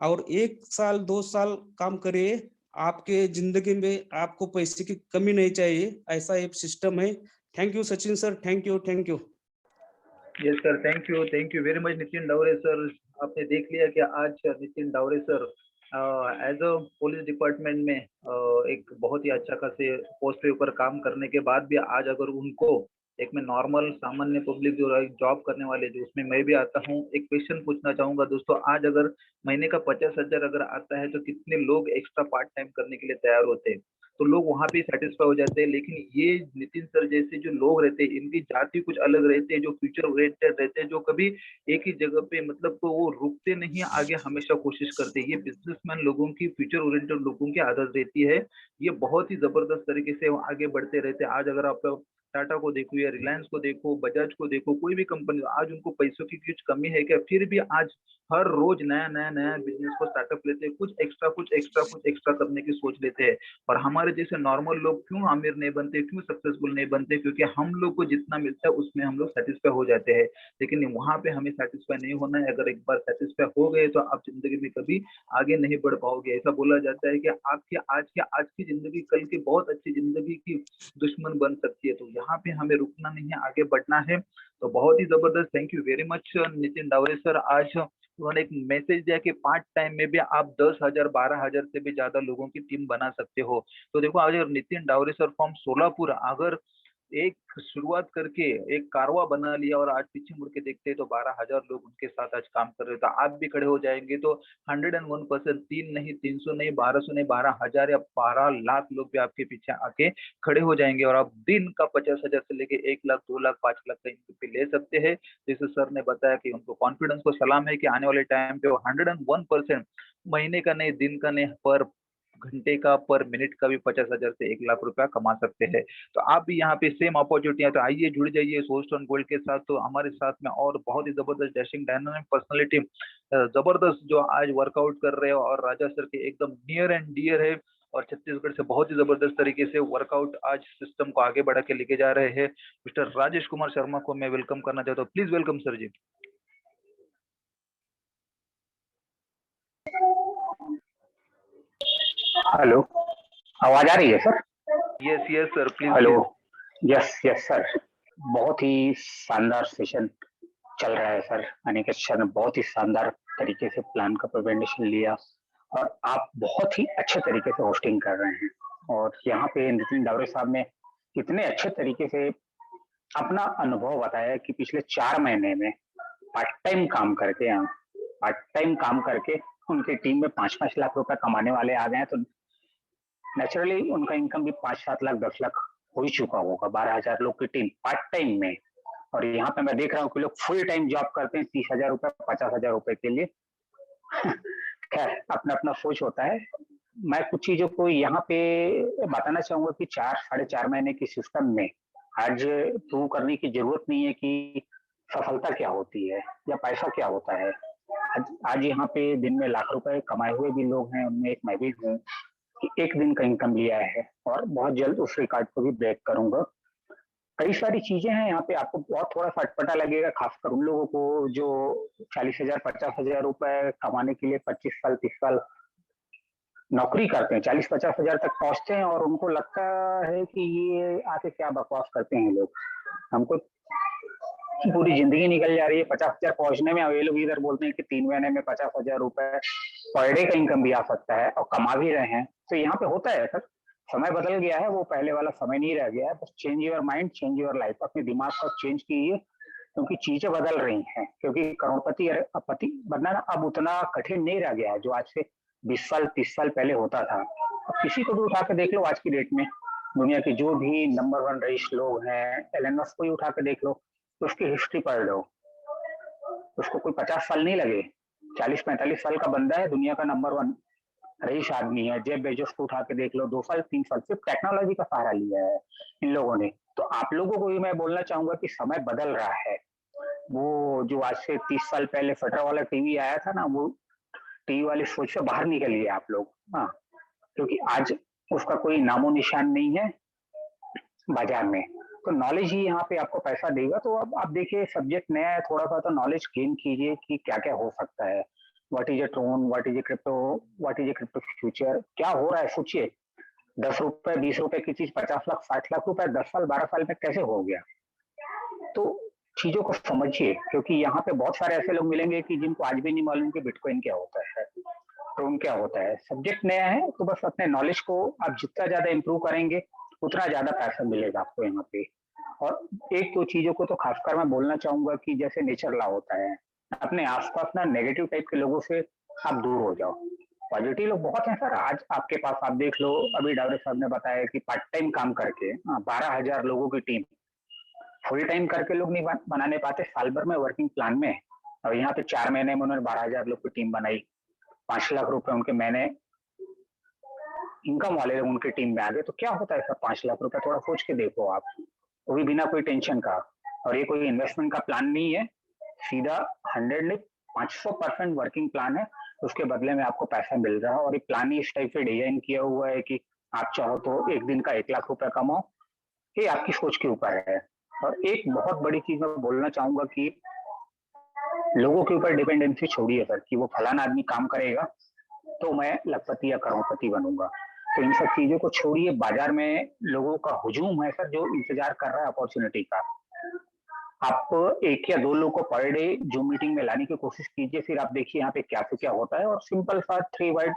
और 1 साल 2 साल काम करिए। आपके जिंदगी में आपको पैसे की कमी नहीं चाहिए, ऐसा एक सिस्टम है। Thank you Sachin sir, thank you. Yes sir, thank you very much Nitin Daware sir. आपने देख लिया कि आज Nitin Daware sir as a police department में एक बहुत ही अच्छा खासे पोस्ट के ऊपर काम करने के बाद भी आज अगर उनको एक मैं नॉर्मल सामान्य पब्लिक जो जॉब करने वाले जो उसमें मैं भी आता हूँ, एक क्वेश्चन पूछना चाहूंगा दोस्तों। आज अगर महीने का 50,000 अगर आता है तो कितने लोग एक्स्ट्रा पार्ट टाइम करने के लिए तैयार होते हैं? तो लोग वहां पे सेटिस्फाई हो जाते हैं। लेकिन ये नितिन सर जैसे जो लोग रहते हैं इनकी जाति कुछ अलग रहते हैं, जो फ्यूचर ओरिएंटेड रहते हैं, जो कभी एक ही जगह पे मतलब तो वो रुकते नहीं, आगे हमेशा कोशिश करते हैं। ये बिजनेसमैन लोगों की, फ्यूचर ओरिएंटेड लोगों की आदत रहती है। ये बहुत ही जबरदस्त तरीके से वो आगे बढ़ते रहते हैं। आज अगर आप टाटा को देखो या रिलायंस को देखो, बजाज को देखो, कोई भी कंपनी, आज उनको पैसों की कुछ कमी है क्या? फिर भी आज हर रोज नया बिजनेस को स्टार्टअप लेते हैं, कुछ एक्स्ट्रा करने की सोच लेते हैं। और हमारे जैसे नॉर्मल लोग क्यों अमीर नहीं बनते, क्यों सक्सेसफुल नहीं बनते? क्योंकि हम लोग को जितना मिलता है उसमें हम लोग सेटिस्फाई हो जाते हैं। लेकिन वहां पे हमें सेटिस्फाई नहीं होना है। अगर एक बार सेटिस्फाई हो गए तो आप जिंदगी में कभी आगे नहीं बढ़ पाओगे। ऐसा बोला जाता है कि आपके आज की जिंदगी कल की बहुत अच्छी जिंदगी की दुश्मन बन सकती है। तो यहाँ पे हमें रुकना नहीं है, आगे बढ़ना है। तो बहुत ही जबरदस्त, thank you very much Nitin Daware sir. आज उन्होंने एक मैसेज दिया कि पार्ट टाइम में भी आप 10,000 12,000 से भी ज्यादा लोगों की टीम बना सकते हो। तो देखो अगर नितिन डावरे सर फ्रॉम सोलापुर अगर एक शुरुआत करके एक कारवा बना लिया और आज पीछे मुड़ के देखते हैं तो 12,000 लोग उनके साथ आज काम कर रहे हैं। तो आप भी खड़े हो जाएंगे तो 101%, 3 नहीं, 300 नहीं, 1200 नहीं, 12,000 या 12 लाख लोग भी आपके पीछे आके खड़े हो जाएंगे। और आप दिन का 50,000 से लेके 1 लाख, 2 लाख, 5 लाख का इनकम भी ले सकते हैं। जैसे सर ने बताया कि उनको कॉन्फिडेंस को सलाम है कि आने वाले टाइम पे वो 101% महीने का नहीं, दिन का नहीं, पर घंटे का, पर मिनट का भी 50,000 से 1 लाख रुपया कमा सकते हैं। तो आप भी यहाँ पे सेम अपॉर्चुनिटी है। तो आइए जुड़ जाइए सोलस्टोन गोल्ड के साथ। तो हमारे साथ में और बहुत ही जबरदस्त डैशिंग डायनामिक पर्सनालिटी जबरदस्त जो आज वर्कआउट कर रहे हो और राजा सर के एकदम नियर एंड डियर है और छत्तीसगढ़ से बहुत ही जबरदस्त तरीके से वर्कआउट आज सिस्टम को आगे बढ़ा के लेके जा रहे हैं। मिस्टर राजेश कुमार शर्मा को मैं वेलकम करना चाहता हूँ। Please welcome sir ji. Hello, आवाज आ रही है sir? Yes sir, please. Hello, yes sir. बहुत ही शानदार सेशन चल रहा है सर। अनिकेत सर ने बहुत ही शानदार तरीके से प्लान का प्रेजेंटेशन लिया और आप बहुत ही अच्छे तरीके से होस्टिंग कर रहे हैं। और यहाँ पे नितिन डावरे साहब ने इतने अच्छे तरीके से अपना अनुभव बताया कि पिछले 4 महीने में पार्ट टाइम काम करके उनकी टीम में 5-5 लाख रुपए कमाने वाले आ गए हैं, तो नेचुरली उनका इनकम भी 5-7 लाख 10 लाख हो ही चुका होगा। 12,000 लोग की टीम पार्ट टाइम में, और यहाँ पे मैं देख रहा हूँ कि लोग फुल टाइम जॉब करते हैं 30,000 रुपए 50,000 रुपए के लिए। खैर अपना अपना सोच होता है। मैं कुछ चीजों को यहाँ पे बताना चाहूंगा कि 4-4.5 महीने की सिस्टम में आज प्रूव करने की जरूरत नहीं है कि सफलता क्या होती है या पैसा क्या होता है। आज यहाँ पे दिन में लाख रुपए कमाए हुए भी लोग हैं, उनमें एक मैं भी हूँ कि एक दिन का इनकम लिया है और बहुत जल्द उस रिकॉर्ड को भी ब्रेक करूंगा। कई सारी चीजें हैं यहाँ पे, आपको बहुत थोड़ा सा अटपटा लगेगा, खासकर उन लोगों को जो 40,000 50,000 रुपए कमाने के लिए 25 साल 30 साल नौकरी करते हैं, 40-50 हजार तक पहुंचते हैं और उनको लगता है कि ये आके क्या बकवास करते हैं लोग, हमको पूरी जिंदगी निकल जा रही है 50,000 पहुंचने में। ये लोग इधर बोलते हैं कि 3 महीने में 50,000 रुपए पर डे का इनकम भी आ सकता है और कमा भी रहे हैं। तो यहाँ पे होता है सर, समय बदल गया है, वो पहले वाला समय नहीं रह गया है। बस change your mind, change your life, अपने दिमाग को चेंज कीजिए क्योंकि चीजें बदल रही हैं। क्योंकि करोड़पति पति बनना अब उतना कठिन नहीं रह गया है जो आज से 20 साल 30 साल पहले होता था। अब किसी को भी उठा के देख लो आज की डेट में, दुनिया के जो भी नंबर 1 रईस लोग हैं, एलन मस्क को ही उठा के देख लो, तो उसकी हिस्ट्री पढ़ लो, उसको कोई 50 साल नहीं लगे, 40-45 साल का बंदा है, दुनिया का नंबर 1 रईस आदमी है। जेफ बेजोस को उठा के देख लो, 2 साल 3 साल सिर्फ टेक्नोलॉजी का सहारा लिया है इन लोगों ने। तो आप लोगों को भी मैं बोलना चाहूंगा कि समय बदल रहा है। वो जो आज से 30 साल पहले फटा वाला टीवी आया था ना, वो टीवी वाली सोच से बाहर निकलिए आप लोग। हाँ, क्योंकि आज उसका कोई नामो निशान नहीं है बाजार में। तो नॉलेज ही यहाँ पे आपको पैसा देगा। तो अब आप देखिए, सब्जेक्ट नया है, थोड़ा सा तो नॉलेज गेन कीजिए कि क्या क्या हो सकता है। What is a Tron, what is a crypto, what is a crypto future, क्या हो रहा है सोचिए। 10 रुपए 20 रुपए की चीज 50 लाख 60 लाख रुपए 10 साल 12 साल में कैसे हो गया। तो चीजों को समझिए, क्योंकि यहाँ पे बहुत सारे ऐसे लोग मिलेंगे कि जिनको आज भी नहीं मालूम कि बिटकॉइन क्या होता है, ट्रोन क्या होता है। सब्जेक्ट नया है तो बस अपने नॉलेज को आप जितना ज्यादा इंप्रूव करेंगे उतना ज्यादा पैसा मिलेगा आपको यहाँ पे। और एक दो चीजों को तो खासकर मैं बोलना चाहूंगा कि जैसे नेचर लॉ होता है, अपने आसपास ना नेगेटिव टाइप के लोगों से आप दूर हो जाओ। पॉजिटिव लोग बहुत हैं सर आज आपके पास, आप देख लो। अभी डावरे साहब ने बताया कि पार्ट टाइम काम करके 12,000 लोगों की टीम, फुल टाइम करके लोग नहीं बनाने पाते साल भर में वर्किंग प्लान में। और यहाँ पे 4 महीने में उन्होंने 12,000 लोग की टीम बनाई, 5 लाख रुपए उनके महीने इनकम वाले लोग उनकी टीम में आ गए। तो क्या होता है सर 5 लाख रुपए, थोड़ा सोच के देखो आप, वो भी बिना कोई टेंशन का। और ये कोई इन्वेस्टमेंट का प्लान नहीं है, सीधा 100 नहीं 500% वर्किंग प्लान है। उसके बदले में आपको पैसा मिल रहा है और ये प्लान ही इस टाइप से डिजाइन किया हुआ है कि आप चाहो तो एक दिन का 1 लाख रुपए कमाओ। ये आपकी सोच के ऊपर है। और एक बहुत बड़ी चीज मैं बोलना चाहूंगा कि लोगों के ऊपर डिपेंडेंसी छोड़िए सर, कि वो फलाना आदमी काम करेगा तो मैं लखपति या करोड़पति बनूंगा। तो इन सब चीजों को छोड़िए। बाजार में लोगों का हुजूम है सर जो इंतजार कर रहा है अपॉर्चुनिटी का। आप 1 या 2 लोगों को पर डे जूम मीटिंग में लाने की कोशिश कीजिए, फिर आप देखिए यहाँ पे क्या से क्या होता है। और सिंपल सा 3 वाइड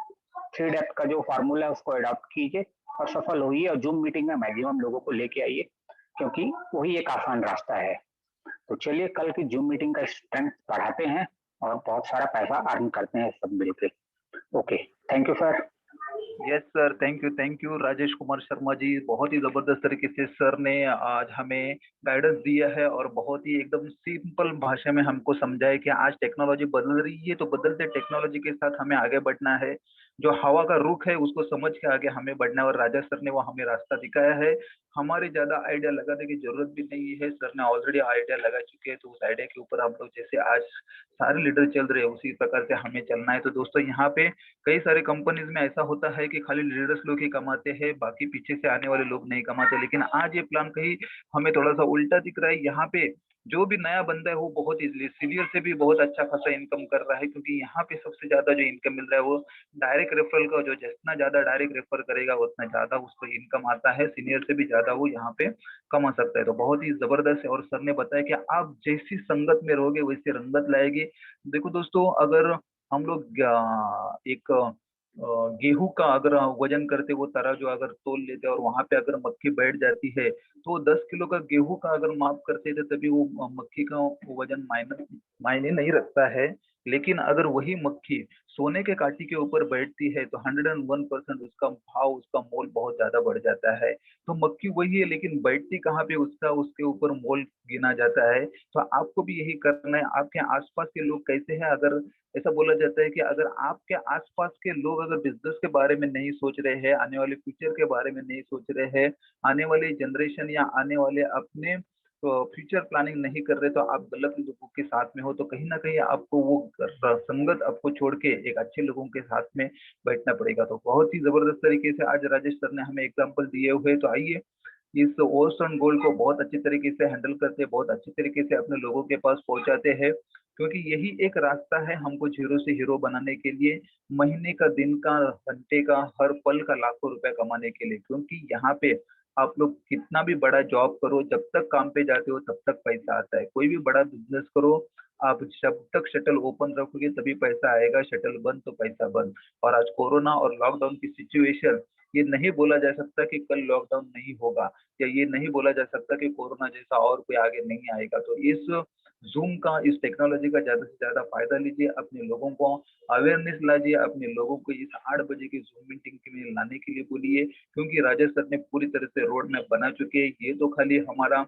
3 डेप्थ का जो फार्मूला है उसको अडॉप्ट कीजिए और सफल होइए। और जूम मीटिंग में मैक्सिमम लोगों को लेके आइए, क्योंकि वही एक आसान रास्ता है। तो चलिए कल की जूम मीटिंग का स्ट्रेंथ बढ़ाते हैं और बहुत सारा पैसा अर्न करते हैं सब मिलकर। Okay, thank you sir. Yes sir, thank you Rajesh Kumar Sharma ji. बहुत ही जबरदस्त तरीके से सर ने आज हमें गाइडेंस दिया है और बहुत ही एकदम सिंपल भाषा में हमको समझाया कि आज टेक्नोलॉजी बदल रही है, तो बदलते टेक्नोलॉजी के साथ हमें आगे बढ़ना है। जो हवा का रुख है उसको समझ के आगे हमें बढ़ना है और राजा सर ने वो हमें रास्ता दिखाया है। हमारे ज्यादा आइडिया लगाने की जरूरत भी नहीं है, सर ने ऑलरेडी आइडिया लगा चुके हैं। तो उस आइडिया के ऊपर हम लोग जैसे आज सारे लीडर चल रहे हैं उसी प्रकार से हमें चलना है। तो दोस्तों यहाँ पे कई सारे कंपनीज में ऐसा होता है कि खाली लीडर्स लोग ही कमाते हैं, बाकी पीछे से आने वाले लोग नहीं कमाते। लेकिन आज ये प्लान कहीं हमें थोड़ा सा उल्टा दिख रहा है। यहाँ पे जो भी नया बंदा है वो बहुत इजीली सीनियर से भी बहुत अच्छा खासा इनकम कर रहा है, क्योंकि यहाँ पे सबसे ज्यादा जो इनकम मिल रहा है वो डायरेक्ट रेफरल का, जो जितना ज्यादा डायरेक्ट रेफर करेगा उतना ज्यादा उसको इनकम आता है, सीनियर से भी ज्यादा वो यहाँ पे कमा सकता है। तो बहुत ही जबरदस्त है। और सर ने बताया कि आप जैसी संगत में रहोगे वैसी रंगत लाएगी। देखो दोस्तों, अगर हम लोग एक गेहूं का अगर वजन करते, वो तराजू अगर तोल लेते और वहां पे अगर मक्खी बैठ जाती है, तो 10 किलो का गेहूं का अगर माप करते थे तभी वो मक्खी का वजन मायने नहीं रखता है। लेकिन अगर वही मक्खी सोने के काठी के ऊपर बैठती है तो 101% उसका भाव, उसका मोल बहुत ज्यादा बढ़ जाता है। तो मक्खी वही है, लेकिन बैठती कहाँ पे उसका उसके ऊपर मोल गिना जाता है। तो आपको भी यही करना है। आपके आसपास के लोग कैसे हैं, अगर ऐसा बोला जाता है कि अगर आपके आसपास के लोग अगर बिजनेस के बारे में नहीं सोच रहे हैं, आने वाले फ्यूचर के बारे में नहीं सोच रहे हैं, आने वाले जनरेशन या आने वाले अपने फ्यूचर प्लानिंग नहीं कर रहे, तो आप गलत लोगों के साथ में हो। तो कहीं ना कहीं आपको वो संगत आपको छोड़ के एक अच्छे लोगों के साथ में बैठना पड़ेगा। तो बहुत ही जबरदस्त तरीके से आज राजेश सर ने हमें एग्जाम्पल दिए हुए। तो आइए इस ओस्ट गोल्ड को बहुत अच्छी तरीके से हैंडल करते हैं, बहुत अच्छी तरीके से अपने लोगों के पास पहुंचाते हैं, क्योंकि यही एक रास्ता है हमको जीरो से हीरो बनाने के लिए, महीने का, दिन का, घंटे का, हर पल का लाखों रुपए कमाने के लिए। क्योंकि यहाँ पे आप लोग कितना भी बड़ा जॉब करो, जब तक काम पे जाते हो तब तक पैसा आता है। कोई भी बड़ा बिजनेस करो, आप जब तक शटल ओपन रखोगे तभी पैसा आएगा, शटल बंद तो पैसा बंद। और आज कोरोना और लॉकडाउन की सिचुएशन, ये नहीं बोला जा सकता कि कल लॉकडाउन नहीं होगा, या ये नहीं बोला जा सकता कि कोरोना जैसा और कोई आगे नहीं आएगा। तो इस जूम का, इस टेक्नोलॉजी का ज्यादा से ज्यादा फायदा लीजिए, अपने लोगों को अवेयरनेस लाजिए, अपने लोगों को इस 8 बजे की जूम मीटिंग के लिए लाने के लिए बोलिए, क्योंकि राजेश सर ने पूरी तरह से रोड मैप बना चुके हैं। ये तो खाली हमारा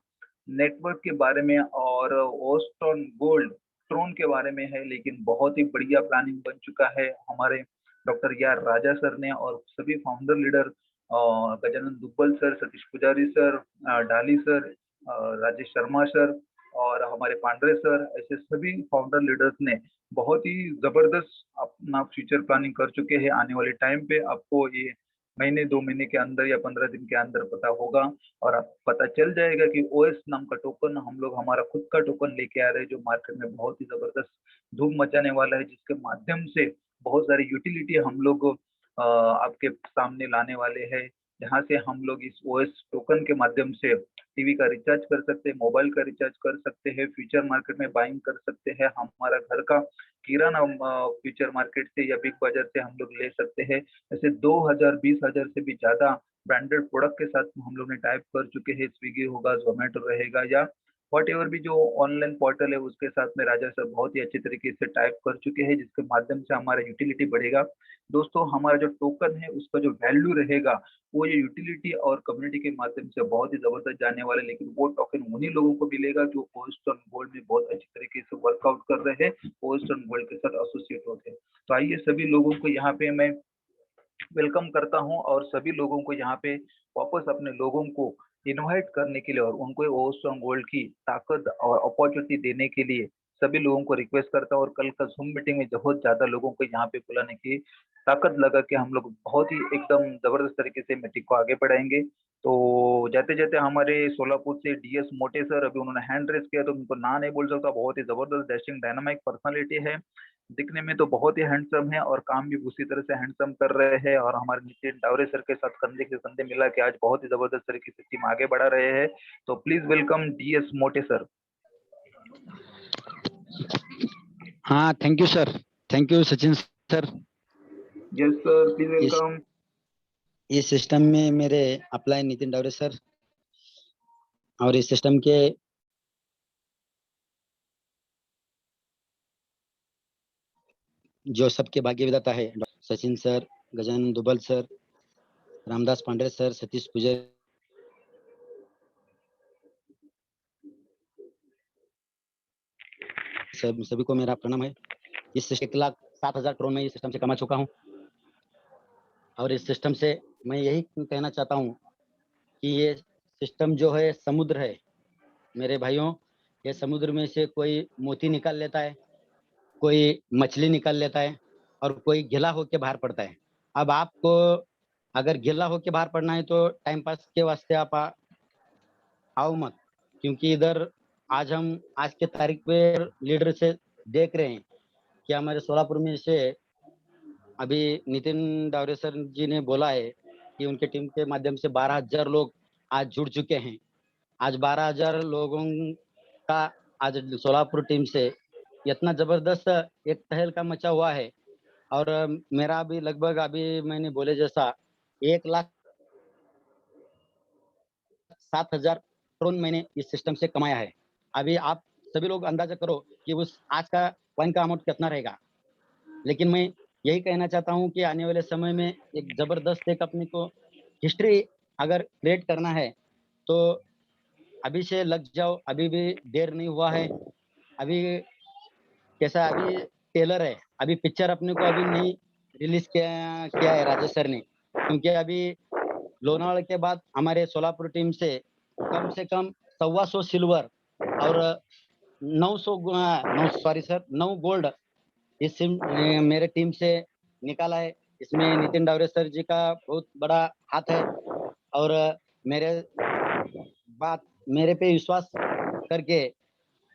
नेटवर्क के बारे में और ओस्टोन गोल्ड ट्रोन के बारे में है, लेकिन बहुत ही बढ़िया प्लानिंग बन चुका है हमारे डॉक्टर यार राजा सर ने, और सभी founder leader Gajanan Dubbal sir, Satish Pujari sir, डाली सर, राजेश शर्मा सर और हमारे पांडरे सर, ऐसे सभी फाउंडर लीडर्स ने बहुत ही जबरदस्त अपना फ्यूचर प्लानिंग कर चुके हैं। आने वाले टाइम पे आपको ये महीने 2 महीने के अंदर या 15 दिन के अंदर पता होगा, और आप पता चल जाएगा कि ओएस नाम का टोकन हम लोग, हमारा खुद का टोकन लेके आ रहे हैं, जो मार्केट में बहुत ही जबरदस्त धूम मचाने वाला है, जिसके माध्यम से बहुत सारी यूटिलिटी हम लोग आपके सामने लाने वाले हैं, जहाँ से हम लोग इस ओएस टोकन के माध्यम से टीवी का रिचार्ज कर सकते हैं, मोबाइल का रिचार्ज कर सकते हैं, फ्यूचर मार्केट में बाइंग कर सकते हैं, हमारा घर का किराना फ्यूचर मार्केट से या बिग बाजार से हम लोग ले सकते हैं। ऐसे 2000 20,000 से भी ज्यादा ब्रांडेड प्रोडक्ट के साथ हम लोग ने टाइप कर चुके हैं। स्विगी होगा, जोमेटो रहेगा, या वॉट एवर भी जो ऑनलाइन पोर्टल है उसके साथ में राजा सर बहुत ही अच्छे तरीके से टाइप कर चुके हैं, जिसके माध्यम से हमारा यूटिलिटी बढ़ेगा। दोस्तों, हमारा जो टोकन है उसका जो वैल्यू रहेगा वो ये यूटिलिटी और कम्युनिटी के माध्यम से बहुत ही जबरदस्त जाने वाला है। लेकिन वो टोकन उन्हीं लोगों को मिलेगा जो ओस्टर्न गोल्ड में बहुत अच्छी तरीके से वर्कआउट कर रहे हैं, ओस्टर्न गोल्ड के साथ एसोसिएट होते हैं। तो आइए सभी लोगों को यहाँ पे मैं वेलकम करता हूं, और सभी लोगों को यहाँ पे वापस अपने लोगों को इनवाइट करने के लिए और उनको ओस्टर्न गोल्ड की ताकत और अपॉर्चुनिटी देने के लिए सभी लोगों को रिक्वेस्ट करता हूं। और कल का जूम मीटिंग में बहुत ज्यादा लोगों को यहाँ पे बुलाने की ताकत लगा के हम लोग बहुत ही एकदम जबरदस्त तरीके से मीटिंग को आगे बढ़ाएंगे। तो जाते जाते हमारे सोलापुर से डीएस मोटे सर, अभी उन्होंने हैंड रेस किया तो उनको ना नहीं बोल सकता, बहुत ही जबरदस्त डैशिंग डायनामिक पर्सनालिटी है, दिखने में तो बहुत ही हैंडसम है और काम भी उसी तरह से हैंडसम कर रहे हैं। और हमारे नितिन डावरे सर के साथ कंधे से कंधे मिला के आज बहुत ही जबरदस्त तरीके से टीम आगे बढ़ा रहे हैं। तो प्लीज वेलकम डीएस मोटे सर। हाँ, thank you sir, thank you Sachin sir. Yes sir, please welcome. इस सिस्टम में मेरे अप्लाई नितिन डावरे सर, और इस सिस्टम के जो सबके भाग्य विधाता है, Sachin sir, Gajanan Dubal sir, Ramdas Pande sir, Satish Pujari सभी को मेरा प्रणाम है। इस 1,07,000 करोड़ में इस सिस्टम से कमा चुका हूं, और इस सिस्टम से मैं यही कहना चाहता हूं कि ये सिस्टम जो है समुद्र है मेरे भाइयों। ये समुद्र में से कोई मोती निकाल लेता है, कोई मछली निकाल लेता है, और कोई गिला होके बाहर पड़ता है। अब आपको अगर गिला होके बाहर पड़ना है तो टाइम पास के वास्ते आप आओ मत, क्योंकि इधर आज हम आज के तारीख पे लीडर से देख रहे हैं कि हमारे सोलापुर में से अभी नितिन डावरे सर जी ने बोला है कि उनके टीम के माध्यम से 12,000 लोग आज जुड़ चुके हैं। आज 12,000 लोगों का आज सोलापुर टीम से इतना जबरदस्त एक तहल का मचा हुआ है। और मेरा भी लगभग अभी मैंने बोले जैसा 1,07,000 करोड़ मैंने इस सिस्टम से कमाया है। अभी आप सभी लोग अंदाजा करो कि उस आज का कॉइन का अमाउंट कितना रहेगा। लेकिन मैं यही कहना चाहता हूँ कि आने वाले समय में एक जबरदस्त एक अपने को हिस्ट्री अगर क्रिएट करना है तो अभी से लग जाओ, अभी भी देर नहीं हुआ है। अभी कैसा अभी टेलर है, अभी पिक्चर अपने को अभी नहीं रिलीज किया है राजेश सर ने, क्योंकि अभी लोनावाड़ा के बाद हमारे सोलापुर टीम से कम 125 सिल्वर और 9 गोल्ड इस मेरे टीम से निकाला है। इसमें नितिन डावरे सर जी का बहुत बड़ा हाथ है और मेरे पे विश्वास करके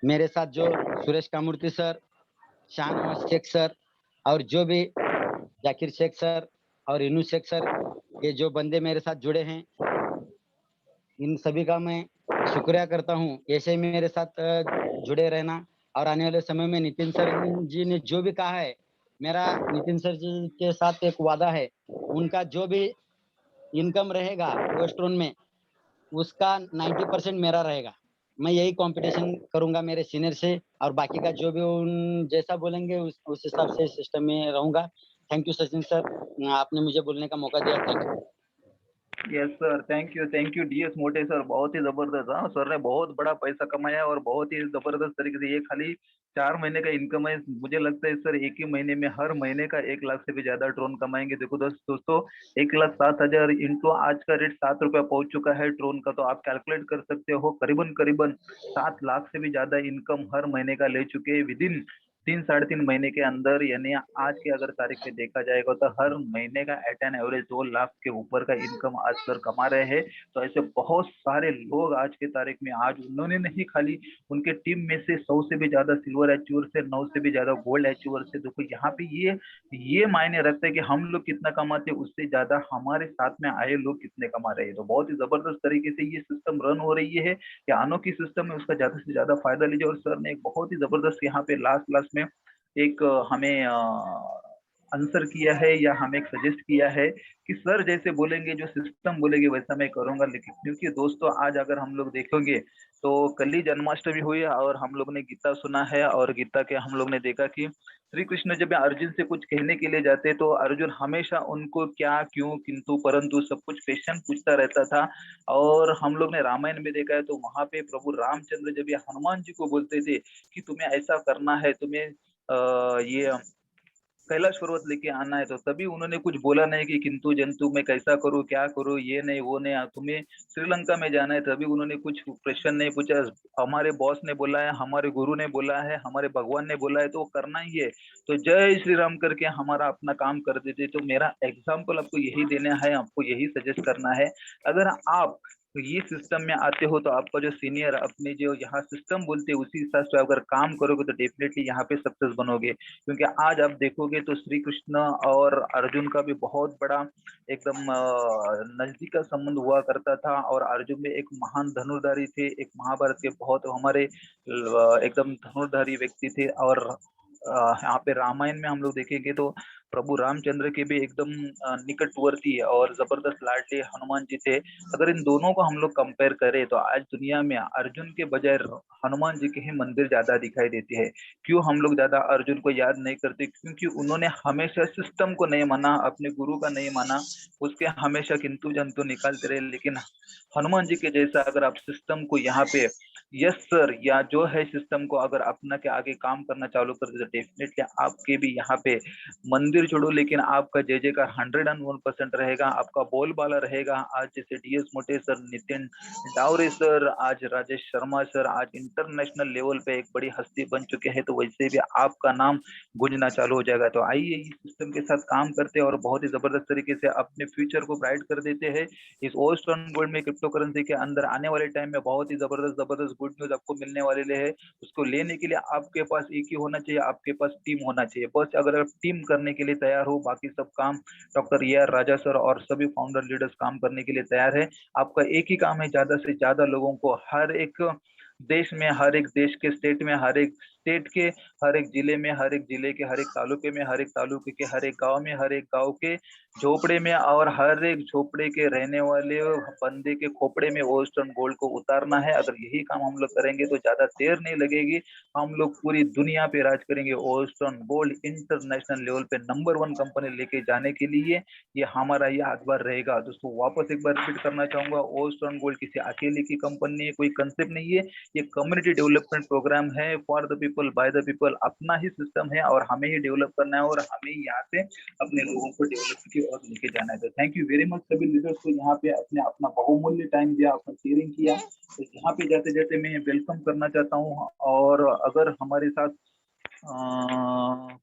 मेरे साथ जो सुरेश कामूर्ति सर, शाहनवाज शेख सर और जो भी जाकिर शेख सर और इनू शेख सर, ये जो बंदे मेरे साथ जुड़े हैं, इन सभी का मैं शुक्रिया करता हूँ। ऐसे ही मेरे साथ जुड़े रहना और आने वाले समय में नितिन सर जी ने जो भी कहा है, मेरा नितिन सर जी के साथ एक वादा है, उनका जो भी इनकम रहेगा वेस्टर्न में उसका 90% मेरा रहेगा। मैं यही कंपटीशन करूंगा मेरे सीनियर से और बाकी का जो भी उन जैसा बोलेंगे उस हिसाब से सिस्टम में रहूंगा। थैंक यू सचिन सर, आपने मुझे बोलने का मौका दिया। Thank you. Yes sir, thank you DS मोटे सर, बहुत ही जबरदस्त। हाँ सर ने बहुत बड़ा पैसा कमाया और बहुत ही जबरदस्त तरीके से। ये खाली 4 महीने का इनकम है। मुझे लगता है सर एक ही महीने में हर महीने का 1 लाख से भी ज्यादा ड्रोन कमाएंगे। देखो दोस्तों 1,07,000 इंटू आज का रेट 7 रुपया पहुंच चुका है ड्रोन का, तो आप कैलकुलेट कर सकते हो करीबन 7 लाख से भी ज्यादा इनकम हर महीने का ले चुके हैं विदिन 3-3.5 महीने के अंदर। यानी आज के अगर तारीख पे देखा जाएगा तो हर महीने का एट एन एवरेज 2 लाख के ऊपर का इनकम आज सर कमा रहे हैं। तो ऐसे बहुत सारे लोग आज के तारीख में, आज उन्होंने नहीं खाली उनके टीम में से 100 से भी ज्यादा सिल्वर अचीवर से, 9 से भी ज्यादा गोल्ड अचीवर से। देखो यहाँ पे ये मायने रखता है कि हम लोग कितना कमाते हैं, उससे ज्यादा हमारे साथ में आए लोग कितने कमा रहे हैं। तो बहुत ही जबरदस्त तरीके से ये सिस्टम रन हो रही है कि अनोखी सिस्टम है, उसका ज्यादा से ज्यादा फायदा लीजिए। और सर ने एक बहुत ही जबरदस्त यहाँ पे लास्ट में एक हमें आंसर किया है या हमें एक सजेस्ट किया है कि सर जैसे बोलेंगे, जो सिस्टम बोलेंगे वैसा मैं करूंगा। लेकिन क्योंकि दोस्तों आज अगर हम लोग देखेंगे तो कल ही जन्माष्टमी हुई और हम लोग ने गीता सुना है, और गीता के हम लोग ने देखा कि श्री कृष्ण जब अर्जुन से कुछ कहने के लिए जाते तो अर्जुन हमेशा उनको क्या, क्यों, किंतु, परंतु सब कुछ क्वेश्चन पूछता रहता था। और हम लोग ने रामायण में देखा है तो वहां पे प्रभु रामचंद्र जब ये हनुमान जी को बोलते थे कि तुम्हें ऐसा करना है, तुम्हें ये कैलाश पर्वत लेके आना है, तो तभी उन्होंने कुछ बोला नहीं कि किंतु जंतु मैं कैसा करूं, क्या करूं, ये नहीं वो नहीं। तुम्हें श्रीलंका में जाना है, तभी उन्होंने कुछ प्रश्न नहीं पूछा। हमारे बॉस ने बोला है, हमारे गुरु ने बोला है, हमारे भगवान ने बोला है तो वो करना ही है, तो जय श्री राम करके हमारा अपना काम कर देते। तो मेरा एग्जाम्पल आपको यही देना है, आपको यही सजेस्ट करना है। अगर आप तो ये सिस्टम में आते हो तो आपका जो सीनियर अपने जो यहाँ सिस्टम बोलते हैं उसी हिसाब से अगर काम करोगे तो डेफिनेटली यहाँ पे सक्सेस बनोगे। क्योंकि आज आप देखोगे तो श्री कृष्ण और अर्जुन का भी बहुत बड़ा एकदम नजदीक का संबंध हुआ करता था। और अर्जुन में एक महान धनुर्धारी थे, एक महाभारत के बहुत हमारे एकदम धनुर्धारी व्यक्ति थे। और यहाँ पे रामायण में हम लोग देखेंगे तो प्रभु रामचंद्र के भी एकदम निकटवर्ती और जबरदस्त लाडले हनुमान जी थे। अगर इन दोनों को हम लोग कंपेयर करें तो आज दुनिया में अर्जुन के बजाय हनुमान जी के ही मंदिर ज्यादा दिखाई देते हैं। क्यों हम लोग ज्यादा अर्जुन को याद नहीं करते? क्योंकि उन्होंने हमेशा सिस्टम को नहीं माना, अपने गुरु का नहीं माना, उसके हमेशा किंतु जंतु निकालते रहे। लेकिन हनुमान जी के जैसा अगर आप सिस्टम को यहाँ पे यस सर या जो है सिस्टम को अगर अपना के आगे काम करना चालू कर दे तो डेफिनेटली आपके भी यहाँ पे मंदिर छोड़ो लेकिन आपका जय का 101% रहेगा, आपका बोलबाला रहेगा। आज जैसे डीएस मोटे सर, नितिन डावरे सर, आज राजेश शर्मा सर आज इंटरनेशनल लेवल पे एक बड़ी हस्ती बन चुके हैं, तो वैसे भी आपका नाम गूंजना चालू हो जाएगा। तो आइए इस सिस्टम के साथ काम करते हैं और बहुत ही जबरदस्त तरीके से अपने फ्यूचर को ब्राइट कर देते हैं। इस ओस्टर्न गोल्ड में क्रिप्टो करेंसी के अंदर आने वाले टाइम में बहुत ही जबरदस्त गुड न्यूज आपको मिलने वाले है। उसको लेने के लिए आपके पास एक ही होना चाहिए, आपके पास टीम होना चाहिए। बस अगर आप टीम करने के लिए तैयार हो, बाकी सब काम डॉक्टर AR राजा सर और सभी फाउंडर लीडर्स काम करने के लिए तैयार है। आपका एक ही काम है, ज्यादा से ज्यादा लोगों को हर एक देश में, हर एक देश के स्टेट में, हर एक स्टेट के हर एक जिले में, हर एक जिले के हर एक तालुके में, हर एक तालुके के हर एक गांव में, हर एक गांव के झोपड़े में और हर एक झोपड़े के रहने वाले बंदे के खोपड़े में वेस्टर्न गोल्ड को उतारना है। अगर यही काम हम लोग करेंगे तो ज्यादा देर नहीं लगेगी, हम लोग पूरी दुनिया पे राज करेंगे। वेस्टर्न गोल्ड इंटरनेशनल लेवल पे नंबर 1 कंपनी लेके जाने के लिए ये हमारा याद बार रहेगा। दोस्तों वापस एक बार रिपीट करना चाहूंगा, वेस्टर्न गोल्ड किसी अकेले की कंपनी नहीं है, कोई कंसेप्ट नहीं है, ये कम्युनिटी डेवलपमेंट प्रोग्राम है, for the people by the people. अपना ही सिस्टम है और हमें ही डेवलप करना है और हमें ही यहाँ से अपने लोगों को डेवलप की ओर लेके जाना है। तो थैंक यू वेरी मच सभी लीडर्स को यहाँ पे अपने अपना बहुमूल्य टाइम दिया, अपना शेयरिंग किया। तो यहाँ पे जाते जाते मैं वेलकम करना चाहता हूँ, और अगर हमारे साथ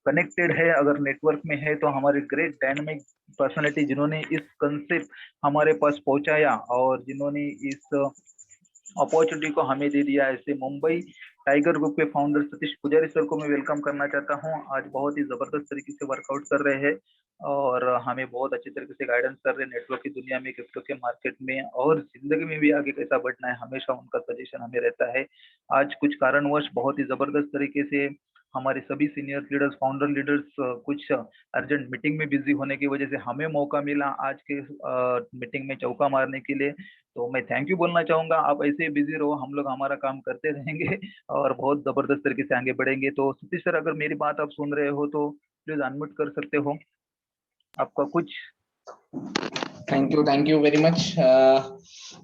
कनेक्टेड है, अगर नेटवर्क में है, तो हमारे ग्रेट डायनामिक पर्सनालिटी जिन्होंने इस कंसेप्ट हमारे पास पहुंचाया और जिन्होंने इस अपॉर्चुनिटी को हमें दे दिया, ऐसे मुंबई टाइगर ग्रुप के फाउंडर सतीश पुजारी सर को मैं वेलकम करना चाहता हूं। आज बहुत ही जबरदस्त तरीके से वर्कआउट कर रहे हैं और हमें बहुत अच्छे तरीके से गाइडेंस कर रहे हैं नेटवर्क की दुनिया में, क्रिप्टो के मार्केट में और जिंदगी में भी आगे कैसा बढ़ना है, हमेशा उनका सजेशन हमें रहता है। आज कुछ कारणवश बहुत ही जबरदस्त तरीके से हमारे सभी सीनियर लीडर्स, फाउंडर लीडर्स कुछ अर्जेंट मीटिंग में बिजी होने की वजह से हमें मौका मिला आज के मीटिंग में चौका मारने के लिए। तो मैं थैंक यू बोलना चाहूंगा। आप ऐसे ही बिजी रहो, हम लोग हमारा काम करते रहेंगे और बहुत जबरदस्त तरीके से आगे बढ़ेंगे। तो सतीश सर, अगर मेरी बात आप सुन रहे हो तो प्लीज अनम्यूट कर सकते हो, आपका कुछ। Thank you very much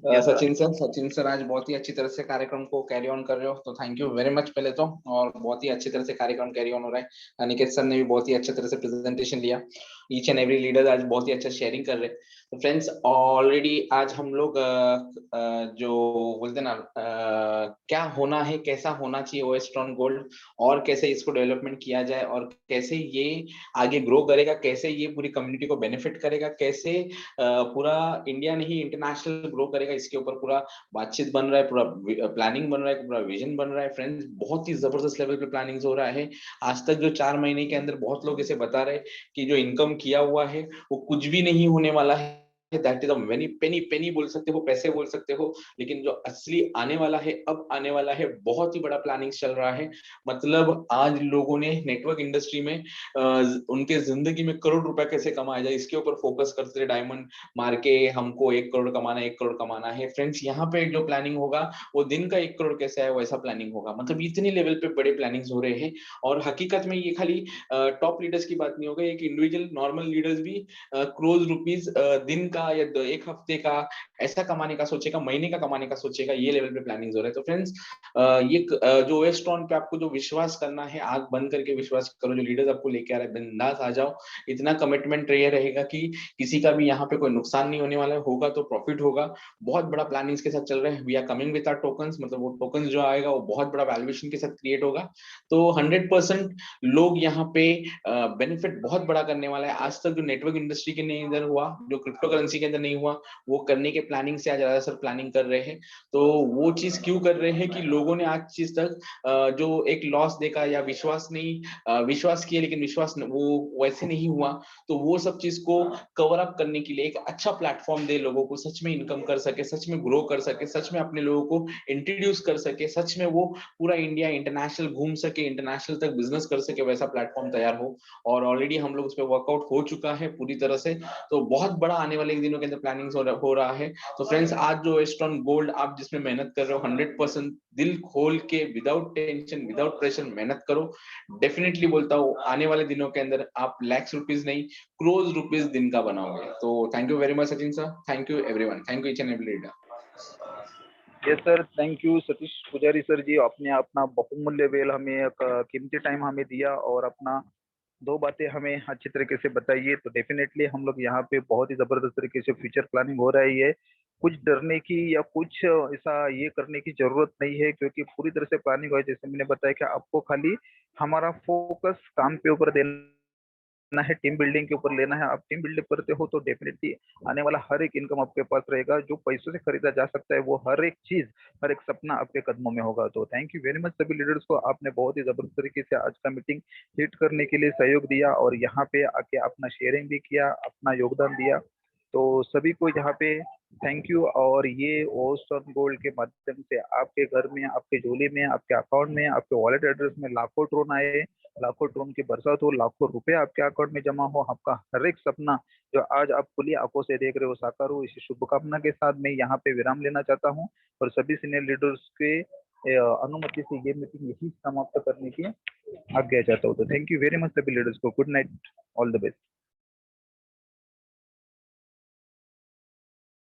Yes, sir. Sachin sir आज बहुत ही अच्छी तरह से कार्यक्रम को कैरी ऑन कर रहे हो, तो थैंक यू वेरी मच पहले तो। और बहुत ही अच्छी तरह से कार्यक्रम कैरी ऑन हो रहा है। अनिकेत सर ने भी बहुत ही अच्छी तरह से प्रेजेंटेशन लिया। ईच एंड एवरी लीडर आज बहुत ही अच्छा शेयरिंग कर रहे हैं। तो फ्रेंड्स ऑलरेडी आज हम लोग जो बोलते ना क्या होना है, कैसा होना चाहिए वेस्टर्न गोल्ड, और कैसे इसको डेवलपमेंट किया जाए, और कैसे ये आगे ग्रो करेगा, कैसे ये पूरी कम्युनिटी को बेनिफिट करेगा, कैसे पूरा इंडिया नहीं इंटरनेशनल ग्रो करेगा, इसके ऊपर पूरा बातचीत बन रहा है, पूरा प्लानिंग बन रहा है, पूरा विजन बन रहा है। फ्रेंड्स बहुत ही जबरदस्त लेवल पे प्लानिंग हो रहा है। आज तक जो 4 महीने के अंदर बहुत लोग इसे बता रहे कि जो इनकम किया हुआ है वो कुछ भी नहीं होने वाला है, दैट इज अ वेरी पेनी बोल सकते हो, पैसे बोल सकते हो, लेकिन जो असली आने वाला है, अब आने वाला है, बहुत ही बड़ा प्लानिंग चल रहा है। मतलब आज लोगों ने नेटवर्क इंडस्ट्री में उनके जिंदगी में करोड़ रुपए कैसे कमाया जाए इसके ऊपर फोकस करते थे। डायमंड मार के हमको 1 करोड़ कमाना है, 1 करोड़ कमाना है। फ्रेंड्स यहाँ पे जो प्लानिंग होगा वो दिन का 1 करोड़ कैसे आए वैसा प्लानिंग होगा। मतलब इतने लेवल पे बड़े प्लानिंग्स हो रहे हैं। और हकीकत में ये खाली टॉप लीडर्स की बात नहीं होगा, एक इंडिविजुअल नॉर्मल लीडर्स भी करोड़ रुपीज दिन का या 1 हफ्ते का ऐसा कमाने का सोचेगा, महीने का कमाने का सोचेगा। ये लेवल पे प्लानिंग हो रहा है। तो फ्रेंड्स ये जो वेस्टर्न पे आपको जो विश्वास करना है, आंख बंद करके विश्वास करो। जो लीडर्स आपको लेके आ रहे हैं बिंदास आ जाओ। इतना कमिटमेंट ये रहेगा कि किसी का भी यहाँ पे कोई नुकसान नहीं होने वाला है, होगा तो प्रॉफिट होगा। बहुत बड़ा प्लानिंग्स के साथ चल रहे हैं। We are coming with our tokens, मतलब वो टोकन्स जो आएगा वो बहुत बड़ा वैल्यूएशन के साथ क्रिएट होगा। तो 100% लोग यहाँ पे बेनिफिट बहुत बड़ा करने वाला है। आज तक जो नेटवर्क इंडस्ट्री के अंदर हुआ, जो क्रिप्टो करेंसी के अंदर नहीं हुआ, वो करने के प्लानिंग से आज राजा सर प्लानिंग कर रहे हैं। तो वो चीज क्यों कर रहे हैं कि लोगों ने आज चीज तक जो एक लॉस देखा या विश्वास नहीं विश्वास किया लेकिन विश्वास वो वैसे नहीं हुआ, तो वो सब चीज को कवर अप करने के लिए एक अच्छा प्लेटफॉर्म दे, लोगों को सच में इनकम कर सके, सच में ग्रो कर सके, सच में अपने लोगों को इंट्रोड्यूस कर सके, सच में वो पूरा इंडिया इंटरनेशनल घूम सके, इंटरनेशनल तक बिजनेस कर सके, वैसा प्लेटफॉर्म तैयार हो। और ऑलरेडी हम लोग उस पर वर्कआउट हो चुका है पूरी तरह से। तो बहुत बड़ा आने वाले दिनों के अंदर प्लानिंग हो रहा है। तो फ्रेंड्स आज जो वेस्टर्न गोल्ड आप जिसमें मेहनत कर रहे हो, 100% दिल खोल के विदाउट टेंशन विदाउट प्रेशर मेहनत करो। डेफिनेटली बोलता हूँ आने वाले दिनों के अंदर आप lakhs रुपीज नहीं crores रुपीज दिन का बनाओगे। तो thank you very much Sachin sir, thank you everyone, thank you each and every leader. Yes sir, thank you Satish Pujari sir जी, आपने अपना बहुमूल्य वेल हमें एक कीमती टाइम हमें दिया और अपना 2 बातें हमें अच्छी तरीके से बताइए। तो डेफिनेटली हम लोग यहाँ पे बहुत ही जबरदस्त तरीके से फ्यूचर प्लानिंग हो रही है। कुछ डरने की या कुछ ऐसा ये करने की जरूरत नहीं है, क्योंकि पूरी तरह से प्लानिंग हो। जैसे मैंने बताया कि आपको खाली हमारा फोकस काम पे ऊपर देना लेना है, टीम बिल्डिंग के ऊपर लेना है। आप टीम बिल्डिंग करते हो तो डेफिनेटली आने वाला हर एक इनकम आपके पास रहेगा। जो पैसों से खरीदा जा सकता है वो हर एक चीज, हर एक सपना आपके कदमों में होगा। तो थैंक यू वेरी मच सभी लीडर्स को, आपने बहुत ही जबरदस्त तरीके से आज का मीटिंग हिट करने के लिए सहयोग दिया और यहाँ पे आके अपना शेयरिंग भी किया, अपना योगदान दिया। तो सभी को यहाँ पे थैंक यू। और ये ओस्टर्न गोल्ड के माध्यम से आपके घर में, आपके झोले में, आपके अकाउंट में, आपके वॉलेट एड्रेस में लाखों ड्रोन आए, लाखों ड्रोन की बरसात हो, लाखों रुपए आपके अकाउंट में जमा हो, आपका हर एक सपना जो आज आप खुली आंखों से देख रहे हो साकार हो। इसी शुभकामना के साथ मैं यहाँ पे विराम लेना चाहता हूँ और सभी सीनियर लीडर्स के अनुमति से ये मीटिंग यही समाप्त करने की आज्ञा चाहता हूँ। तो थैंक यू वेरी मच सभी लीडर्स को। Good night, all the best.